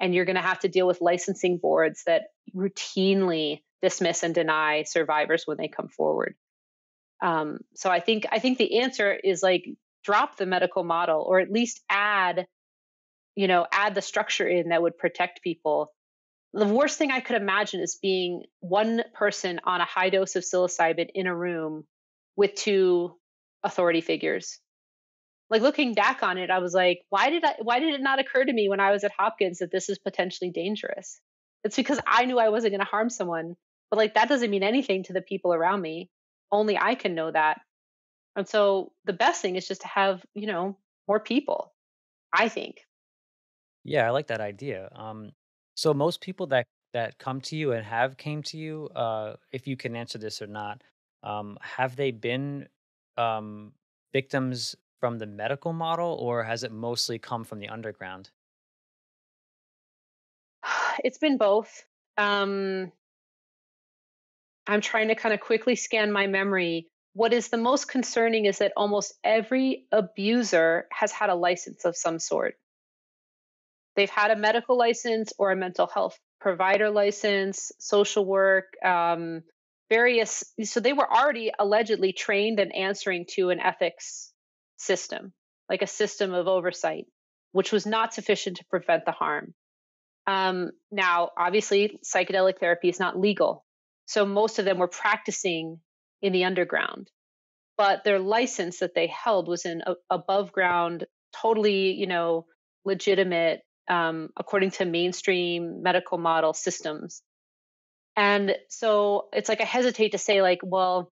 And you're going to have to deal with licensing boards that routinely dismiss and deny survivors when they come forward. So I think the answer is like, drop the medical model, or at least add the structure in that would protect people. The worst thing I could imagine is being one person on a high dose of psilocybin in a room with two authority figures. Like, looking back on it, I was like, why did it not occur to me when I was at Hopkins that this is potentially dangerous? It's because I knew I wasn't going to harm someone, but like, that doesn't mean anything to the people around me. Only I can know that. And so the best thing is just to have, more people, I think. Yeah, I like that idea. So most people that come to you and have came to you, if you can answer this or not, have they been um, victims from the medical model, or has it mostly come from the underground? It's been both. Um, I'm trying to kind of quickly scan my memory. What is the most concerning is that almost every abuser has had a license of some sort. They've had a medical license or a mental health provider license, social work, various. So they were already allegedly trained and answering to an ethics system, like a system of oversight, which was not sufficient to prevent the harm. Now, obviously, psychedelic therapy is not legal. So most of them were practicing in the underground, but their license that they held was in above ground, totally, legitimate, according to mainstream medical model systems. And so it's like I hesitate to say, like, well,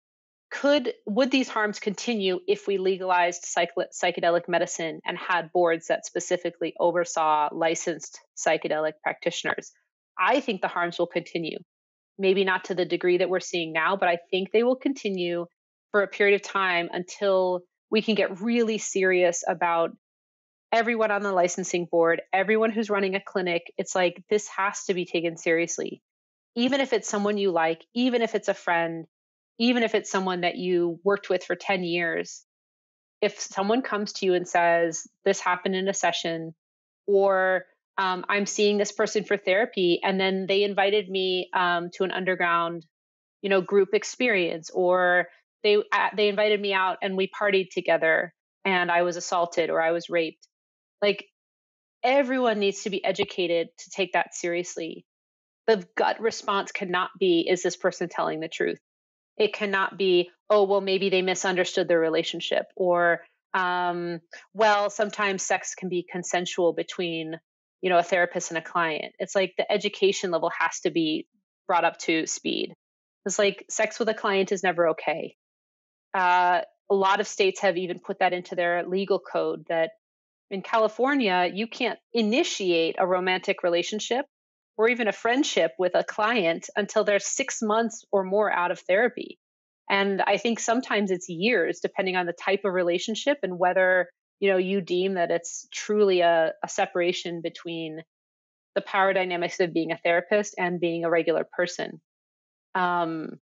would these harms continue if we legalized psychedelic medicine and had boards that specifically oversaw licensed psychedelic practitioners? I think the harms will continue. Maybe not to the degree that we're seeing now, but I think they will continue for a period of time until we can get really serious about everyone on the licensing board, everyone who's running a clinic. It's like this has to be taken seriously, even if it's someone you like, even if it's a friend, even if it's someone that you worked with for 10 years. If someone comes to you and says, this happened in a session, or I'm seeing this person for therapy, and then they invited me to an underground, group experience, or they invited me out and we partied together and I was assaulted or I was raped. Like, everyone needs to be educated to take that seriously. The gut response cannot be, is this person telling the truth? It cannot be, oh, well, maybe they misunderstood their relationship, or, well, sometimes sex can be consensual between, a therapist and a client. It's like the education level has to be brought up to speed. It's like sex with a client is never okay. A lot of states have even put that into their legal code that in California, you can't initiate a romantic relationship or even a friendship with a client until they're 6 months or more out of therapy. And I think sometimes it's years, depending on the type of relationship and whether you deem that it's truly a separation between the power dynamics of being a therapist and being a regular person. Um,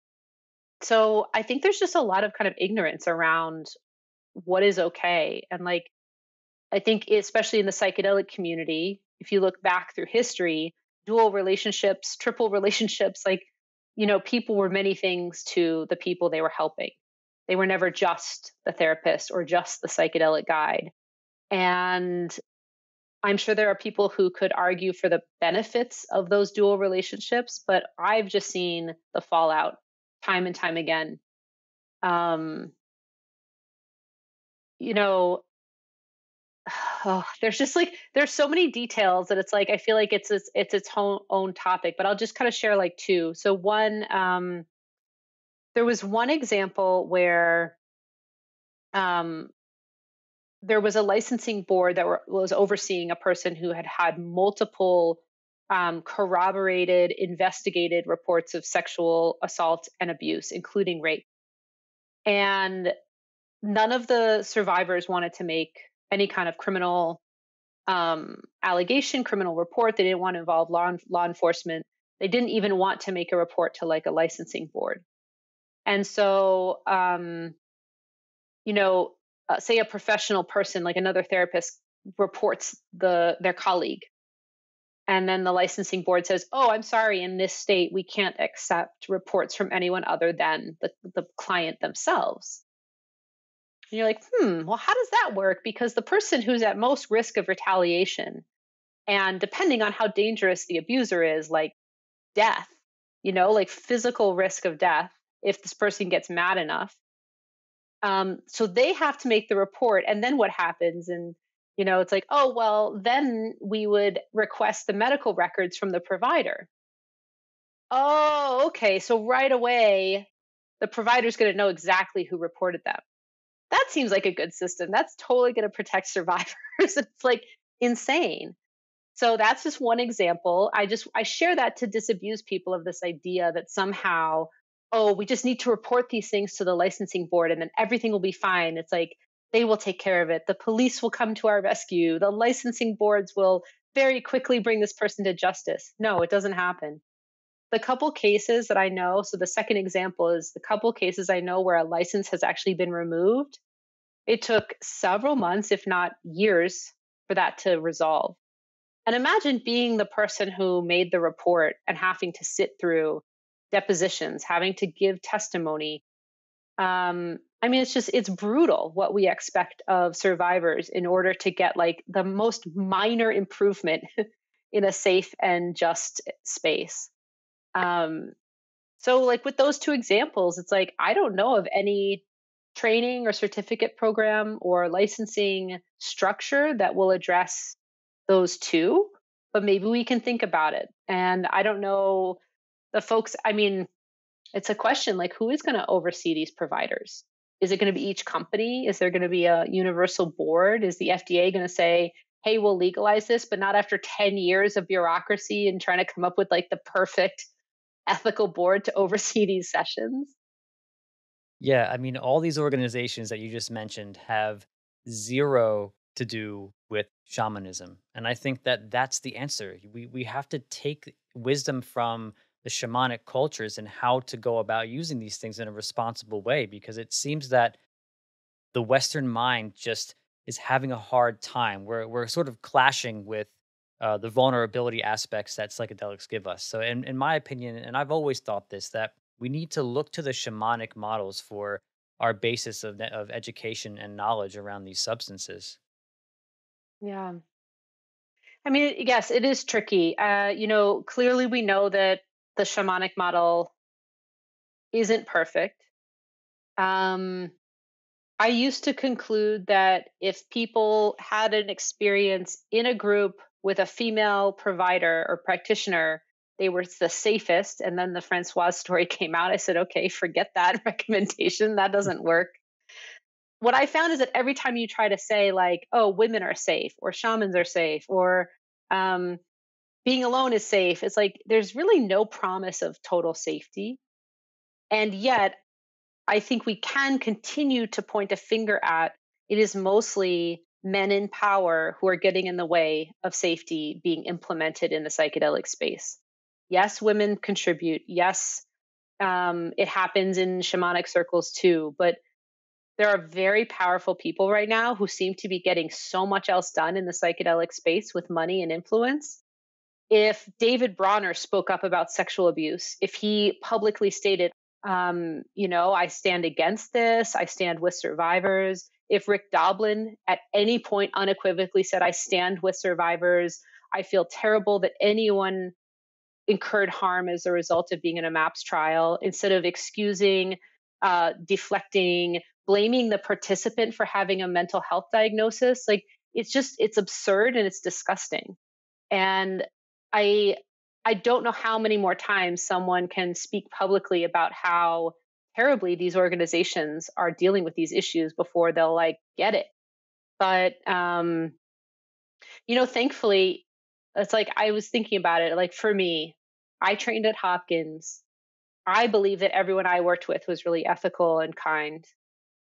so I think there's just a lot of kind of ignorance around what is okay. And like, I think, especially in the psychedelic community, if you look back through history, dual relationships, triple relationships, like, people were many things to the people they were helping. They were never just the therapist or just the psychedelic guide. And I'm sure there are people who could argue for the benefits of those dual relationships, but I've just seen the fallout time and time again. Um, you know, Oh, there's so many details that it's like I feel like it's its own topic, but I'll just kind of share like two. So one, there was one example where um, there was a licensing board that was overseeing a person who had had multiple corroborated, investigated reports of sexual assault and abuse, including rape, and none of the survivors wanted to make any kind of criminal allegation, criminal report. They didn't want to involve law enforcement. They didn't even want to make a report to like a licensing board. And so, say a professional person, like another therapist, reports their colleague, and then the licensing board says, "Oh, I'm sorry. In this state, we can't accept reports from anyone other than the client themselves." And you're like, well, how does that work? Because the person who's at most risk of retaliation, and depending on how dangerous the abuser is, like death, like physical risk of death if this person gets mad enough. So they have to make the report. And then what happens? And, it's like, oh, well, then we would request the medical records from the provider. Oh, okay. So right away, the provider's going to know exactly who reported them. That seems like a good system. That's totally going to protect survivors. It's like insane. So that's just one example. I share that to disabuse people of this idea that somehow, oh, we just need to report these things to the licensing board and then everything will be fine. It's like they will take care of it. The police will come to our rescue. The licensing boards will very quickly bring this person to justice. No, it doesn't happen. The couple cases that I know, so the second example is the couple cases I know where a license has actually been removed. It took several months, if not years, for that to resolve. And imagine being the person who made the report and having to sit through depositions, having to give testimony. It's brutal what we expect of survivors in order to get like the most minor improvement in a safe and just space. So, like with those two examples, it's like I don't know of any training or certificate program or licensing structure that will address those two, but maybe we can think about it. And I don't know the folks, I mean, it's a question like who is going to oversee these providers? Is it going to be each company? Is there going to be a universal board? Is the FDA going to say, hey, we'll legalize this, but not after 10 years of bureaucracy and trying to come up with like the perfect ethical board to oversee these sessions? Yeah, I mean, all these organizations that you just mentioned have zero to do with shamanism, and I think that that's the answer. We have to take wisdom from the shamanic cultures and how to go about using these things in a responsible way, because it seems that the Western mind just is having a hard time. We're sort of clashing with the vulnerability aspects that psychedelics give us. So, in my opinion, and I've always thought this, that we need to look to the shamanic models for our basis of education and knowledge around these substances. Yeah. I mean, yes, it is tricky. Clearly we know that the shamanic model isn't perfect. Um, I used to conclude that if people had an experience in a group with a female provider or practitioner, they were the safest. And then the Francoise story came out. I said, okay, forget that recommendation. That doesn't work. What I found is that every time you try to say, like, oh, women are safe or shamans are safe or um, being alone is safe, it's like there's really no promise of total safety. And yet, I think we can continue to point a finger at it is mostly men in power who are getting in the way of safety being implemented in the psychedelic space. Yes, women contribute. Yes, it happens in shamanic circles too. But there are very powerful people right now who seem to be getting so much else done in the psychedelic space with money and influence. If David Bronner spoke up about sexual abuse, if he publicly stated, I stand against this, I stand with survivors. If Rick Doblin at any point unequivocally said, I stand with survivors, I feel terrible that anyone incurred harm as a result of being in a MAPS trial, instead of excusing, deflecting, blaming the participant for having a mental health diagnosis, like it's absurd and it's disgusting. And I I don't know how many more times someone can speak publicly about how terribly these organizations are dealing with these issues before they'll like get it. But thankfully, it's like I was thinking about it. Like for me, I trained at Hopkins. I believe that everyone I worked with was really ethical and kind.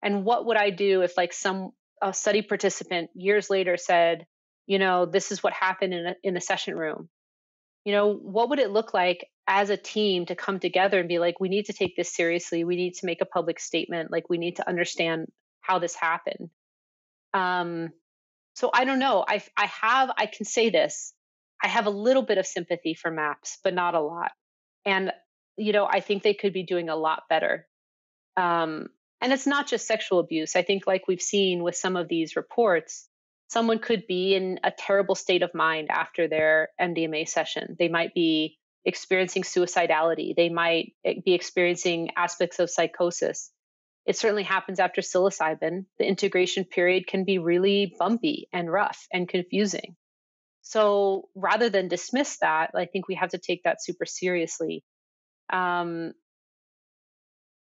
And what would I do if like some a study participant years later said, this is what happened in a session room? What would it look like as a team to come together and be like, we need to take this seriously. We need to make a public statement. Like, we need to understand how this happened. Um, so I don't know. I can say this. I have a little bit of sympathy for MAPS, but not a lot. And, I think they could be doing a lot better. Um, and it's not just sexual abuse. I think, like we've seen with some of these reports, someone could be in a terrible state of mind after their MDMA session. They might be experiencing suicidality. They might be experiencing aspects of psychosis. It certainly happens after psilocybin. The integration period can be really bumpy and rough and confusing. So rather than dismiss that, I think we have to take that super seriously. Um,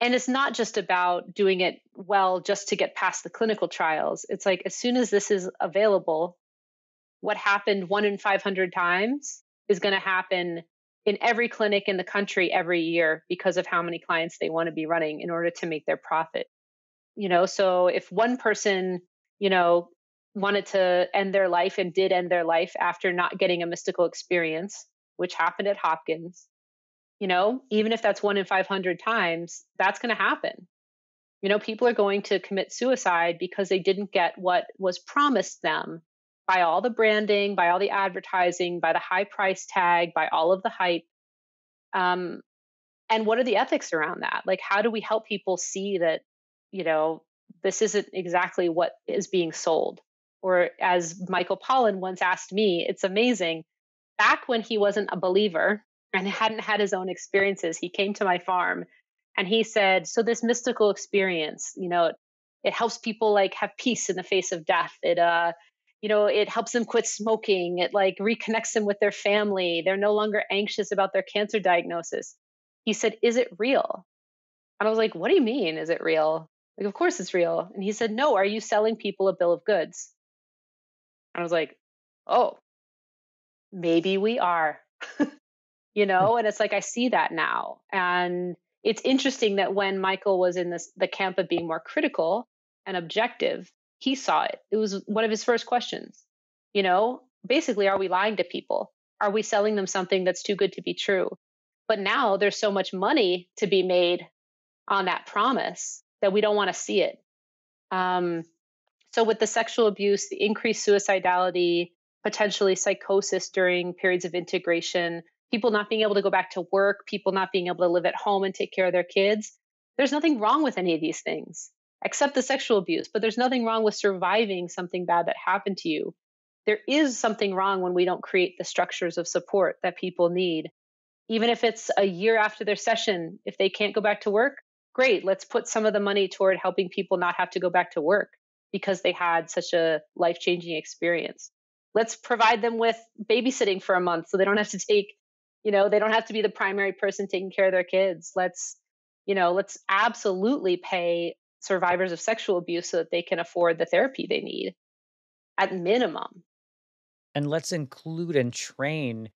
and it's not just about doing it well just to get past the clinical trials. It's like as soon as this is available, what happened 1 in 500 times is going to happen in every clinic in the country every year because of how many clients they want to be running in order to make their profit. So if one person, wanted to end their life and did end their life after not getting a mystical experience, which happened at Hopkins, even if that's 1 in 500 times, that's going to happen. People are going to commit suicide because they didn't get what was promised them by all the branding, by all the advertising, by the high price tag, by all of the hype. Um, and what are the ethics around that? Like, how do we help people see that, you know, this isn't exactly what is being sold? Or as Michael Pollan once asked me, it's amazing. Back when he wasn't a believer and hadn't had his own experiences, he came to my farm and he said, so this mystical experience, it helps people like have peace in the face of death. It helps them quit smoking. It like reconnects them with their family. They're no longer anxious about their cancer diagnosis. He said, "Is it real?" And I was like, "What do you mean, is it real?" Like, "Of course it's real." And he said, "No, are you selling people a bill of goods?" And I was like, "Oh, maybe we are." And it's like I see that now. And it's interesting that when Michael was in the camp of being more critical and objective, he saw it. It was one of his first questions. Basically, are we lying to people? Are we selling them something that's too good to be true? But now there's so much money to be made on that promise that we don't want to see it. Um, so with the sexual abuse, the increased suicidality, potentially psychosis during periods of integration, people not being able to go back to work, people not being able to live at home and take care of their kids, there's nothing wrong with any of these things except the sexual abuse, but there's nothing wrong with surviving something bad that happened to you. There is something wrong when we don't create the structures of support that people need. Even if it's a year after their session, if they can't go back to work, great, let's put some of the money toward helping people not have to go back to work because they had such a life-changing experience. Let's provide them with babysitting for a month so they don't have to they don't have to be the primary person taking care of their kids. Let's absolutely pay survivors of sexual abuse so that they can afford the therapy they need at minimum. And let's include and train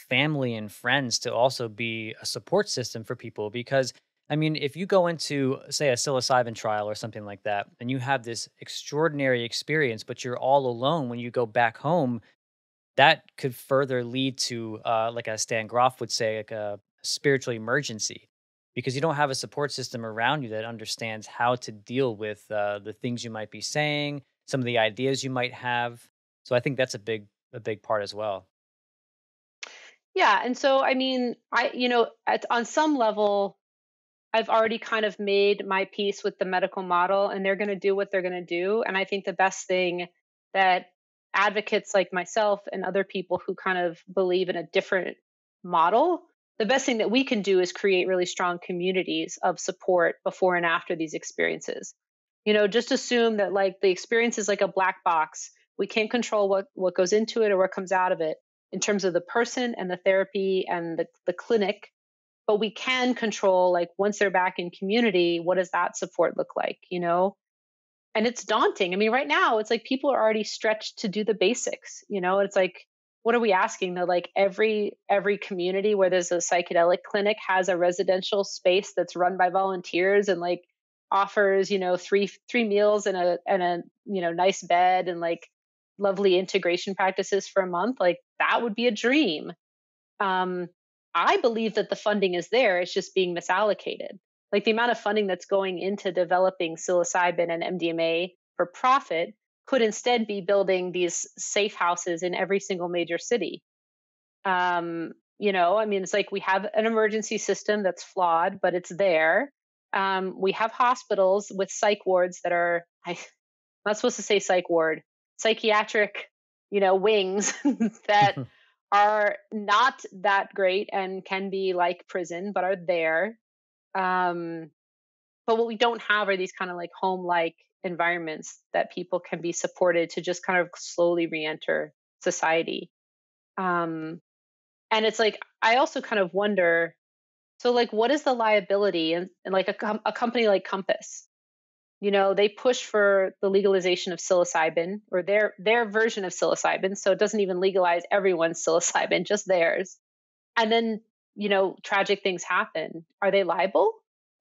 family and friends to also be a support system for people. Because, I mean, if you go into, say, a psilocybin trial or something like that, and you have this extraordinary experience, but you're all alone when you go back home, that could further lead to, like a Stan Groff would say, like a spiritual emergency, because you don't have a support system around you that understands how to deal with the things you might be saying, some of the ideas you might have. So I think that's a big part as well. Yeah, and so I mean, on some level, I've already kind of made my peace with the medical model, and they're going to do what they're going to do. And I think the best thing that advocates like myself and other people who kind of believe in a different model, the best thing that we can do is create really strong communities of support before and after these experiences. Just assume that like the experience is like a black box. We can't control what goes into it or what comes out of it in terms of the person and the therapy and the clinic, but we can control, like, once they're back in community, what does that support look like? And it's daunting. I mean, right now it's like people are already stretched to do the basics. It's like, what are we asking? That like every community where there's a psychedelic clinic has a residential space that's run by volunteers and like offers three meals and a nice bed and like lovely integration practices for a month. Like that would be a dream. um, I believe that the funding is there. It's just being misallocated. Like the amount of funding that's going into developing psilocybin and MDMA for profit could instead be building these safe houses in every single major city. I mean, it's like we have an emergency system that's flawed, but it's there. We have hospitals with psych wards that are, I'm not supposed to say psych ward, psychiatric, wings that are not that great and can be like prison, but are there. Um, but what we don't have are these kind of like home like environments that people can be supported to just kind of slowly re enter society. Um, and it's like, I also kind of wonder, so like, what is the liability? And like a company like Compass, they push for the legalization of psilocybin or their version of psilocybin. So it doesn't even legalize everyone's psilocybin, just theirs. And then, tragic things happen. Are they liable?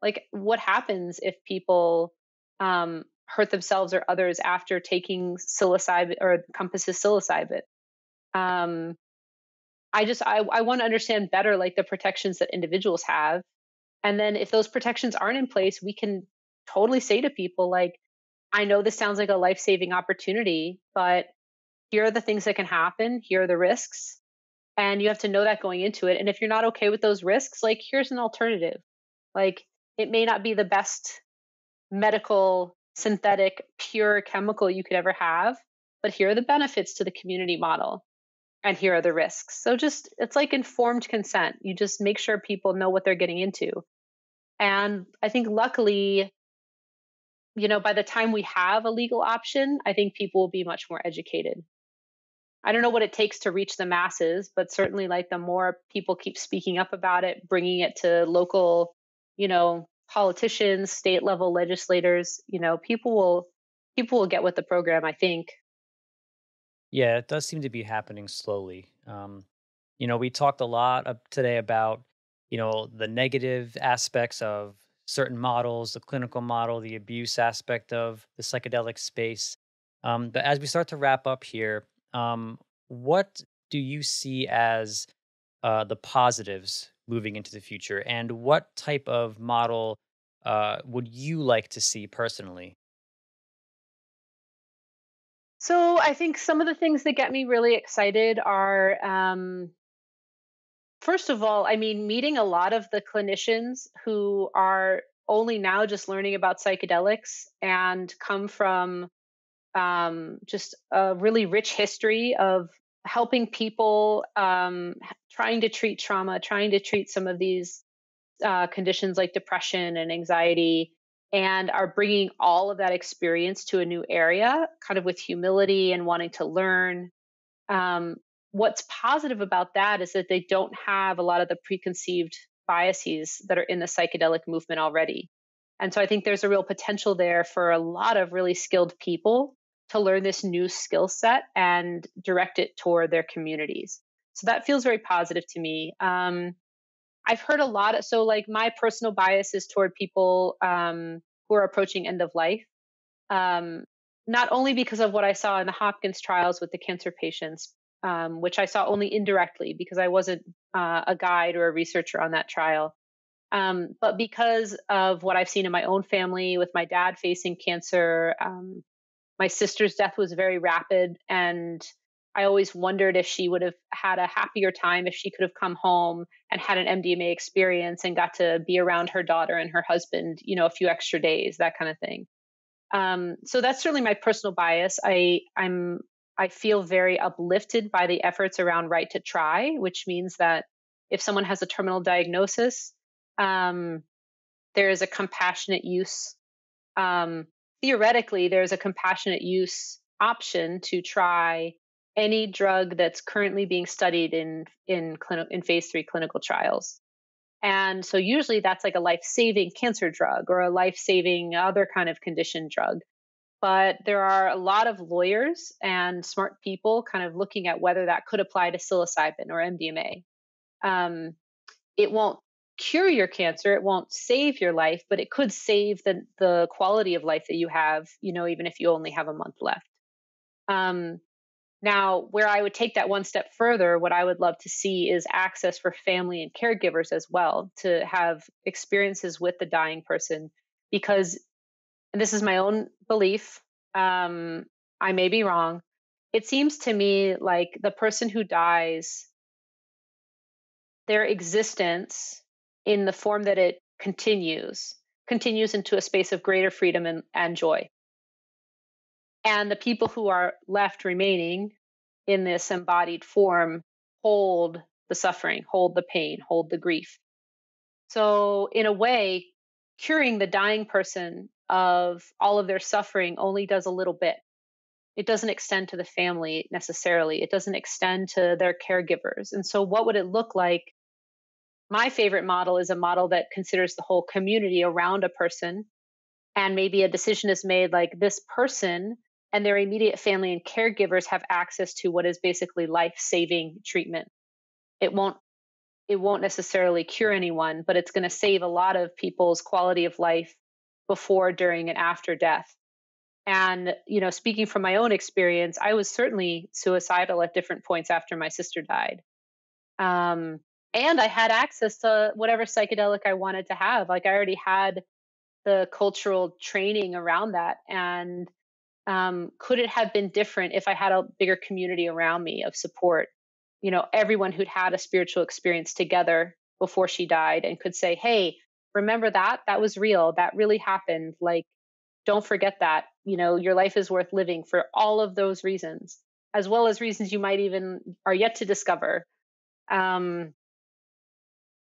Like, what happens if people hurt themselves or others after taking psilocybin or Compass's psilocybin? Um, I want to understand better, like the protections that individuals have. And then if those protections aren't in place, we can totally say to people, like, I know this sounds like a life saving opportunity, but here are the things that can happen. Here are the risks. And you have to know that going into it. And if you're not okay with those risks, like, here's an alternative. Like, it may not be the best medical, synthetic, pure chemical you could ever have, but here are the benefits to the community model. And here are the risks. So just, it's like informed consent. You just make sure people know what they're getting into. And I think luckily, by the time we have a legal option, I think people will be much more educated. I don't know what it takes to reach the masses, but certainly like the more people keep speaking up about it, bringing it to local, politicians, state level legislators, people will get with the program, I think. Yeah, it does seem to be happening slowly. We talked a lot today about, the negative aspects of certain models, the clinical model, the abuse aspect of the psychedelic space. But as we start to wrap up here, what do you see as the positives moving into the future, and what type of model would you like to see personally? So I think some of the things that get me really excited are, first of all, I mean, meeting a lot of the clinicians who are only now just learning about psychedelics and come from just a really rich history of helping people, trying to treat trauma, trying to treat some of these conditions like depression and anxiety, and are bringing all of that experience to a new area, kind of with humility and wanting to learn. um, what's positive about that is that they don't have a lot of the preconceived biases that are in the psychedelic movement already. And so I think there's a real potential there for a lot of really skilled people to learn this new skill set and direct it toward their communities. So that feels very positive to me. I've heard a lot. So, like, my personal bias is toward people who are approaching end of life, um, not only because of what I saw in the Hopkins trials with the cancer patients, which I saw only indirectly because I wasn't a guide or a researcher on that trial, but because of what I've seen in my own family with my dad facing cancer. My sister's death was very rapid, and I always wondered if she would have had a happier time if she could have come home and had an MDMA experience and got to be around her daughter and her husband, a few extra days, that kind of thing. So that's certainly my personal bias. I feel very uplifted by the efforts around right to try, which means that if someone has a terminal diagnosis, um, there is a compassionate use. Um, Theoretically, there's a compassionate use option to try any drug that's currently being studied in phase 3 clinical trials. And so usually that's like a life-saving cancer drug or a life-saving other kind of condition drug. But there are a lot of lawyers and smart people kind of looking at whether that could apply to psilocybin or MDMA. Um, it won't cure your cancer, it won't save your life, but it could save the quality of life that you have, even if you only have a month left. Um, Now, where I would take that one step further, what I would love to see is access for family and caregivers as well to have experiences with the dying person. Because, and this is my own belief, I may be wrong. It seems to me like the person who dies, their existence in the form that it continues into a space of greater freedom and joy. And the people who are left remaining in this embodied form hold the suffering, hold the pain, hold the grief. So, in a way, curing the dying person of all of their suffering only does a little bit. It doesn't extend to the family necessarily, it doesn't extend to their caregivers. And so, what would it look like? My favorite model is a model that considers the whole community around a person, and maybe a decision is made like this person and their immediate family and caregivers have access to what is basically life-saving treatment. It won't it won't necessarily cure anyone, but it's going to save a lot of people's quality of life before, during, and after death. And speaking from my own experience, I was certainly suicidal at different points after my sister died. um, and I had access to whatever psychedelic I wanted to have. Like, I already had the cultural training around that. And could it have been different if I had a bigger community around me of support? Everyone who'd had a spiritual experience together before she died and could say, hey, remember that? That was real. That really happened. Like, don't forget that. Your life is worth living for all of those reasons, as well as reasons you might even are yet to discover. Um,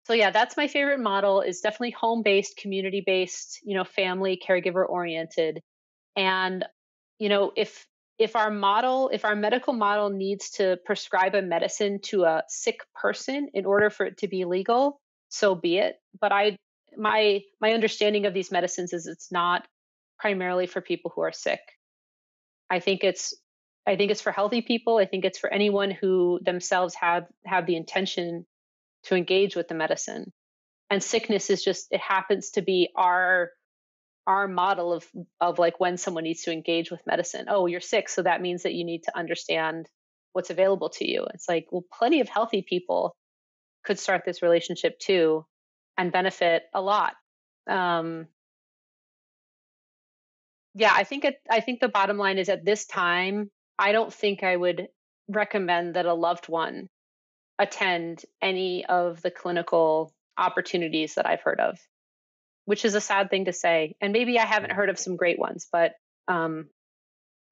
so yeah, that's my favorite model, is definitely home-based, community-based, family, caregiver oriented. And if if our medical model needs to prescribe a medicine to a sick person in order for it to be legal, so be it. But my understanding of these medicines is it's not primarily for people who are sick. I think it's I think it's for healthy people. I think it's for anyone who themselves have the intention to engage with the medicine. And sickness is just, it happens to be our model of like when someone needs to engage with medicine. Oh, you're sick, so that means that you need to understand what's available to you. It's like, well, plenty of healthy people could start this relationship too and benefit a lot. Um, yeah, I think the bottom line is at this time, I don't think I would recommend that a loved one attend any of the clinical opportunities that I've heard of, which is a sad thing to say. And maybe I haven't heard of some great ones, but um,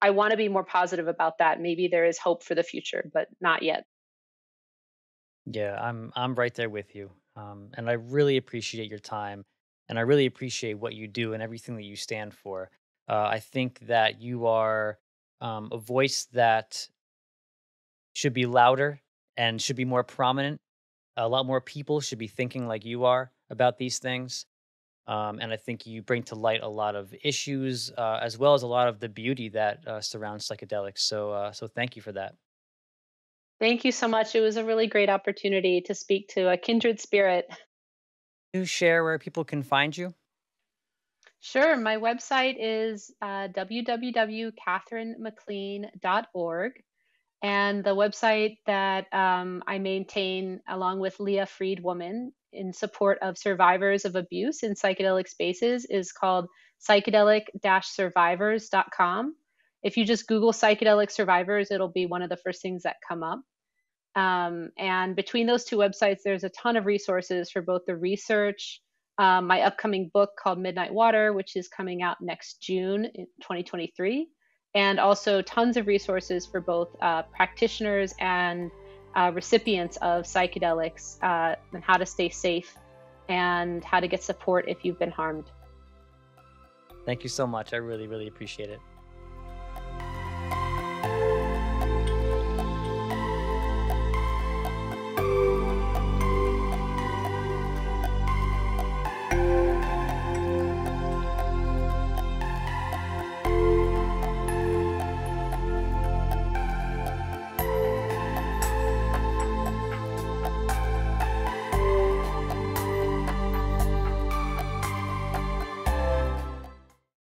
I want to be more positive about that. Maybe there is hope for the future, but not yet. Yeah, I'm right there with you. And I really appreciate your time, and I really appreciate what you do and everything that you stand for. I think that you are a voice that should be louder and should be more prominent. A lot more people should be thinking like you are about these things. And I think you bring to light a lot of issues, as well as a lot of the beauty that surrounds psychedelics. So thank you for that. Thank you so much. It was a really great opportunity to speak to a kindred spirit. Do share where people can find you. Sure. My website is www.catherinemaclean.org. And the website that I maintain along with Leah Freedwoman in support of survivors of abuse in psychedelic spaces is called psychedelic-survivors.com. If you just Google psychedelic survivors, it'll be one of the first things that come up. And between those two websites, there's a ton of resources for both the research, my upcoming book called Midnight Water, which is coming out next June in 2023, and also tons of resources for both practitioners and recipients of psychedelics, and how to stay safe and how to get support if you've been harmed. Thank you so much. I really, really appreciate it.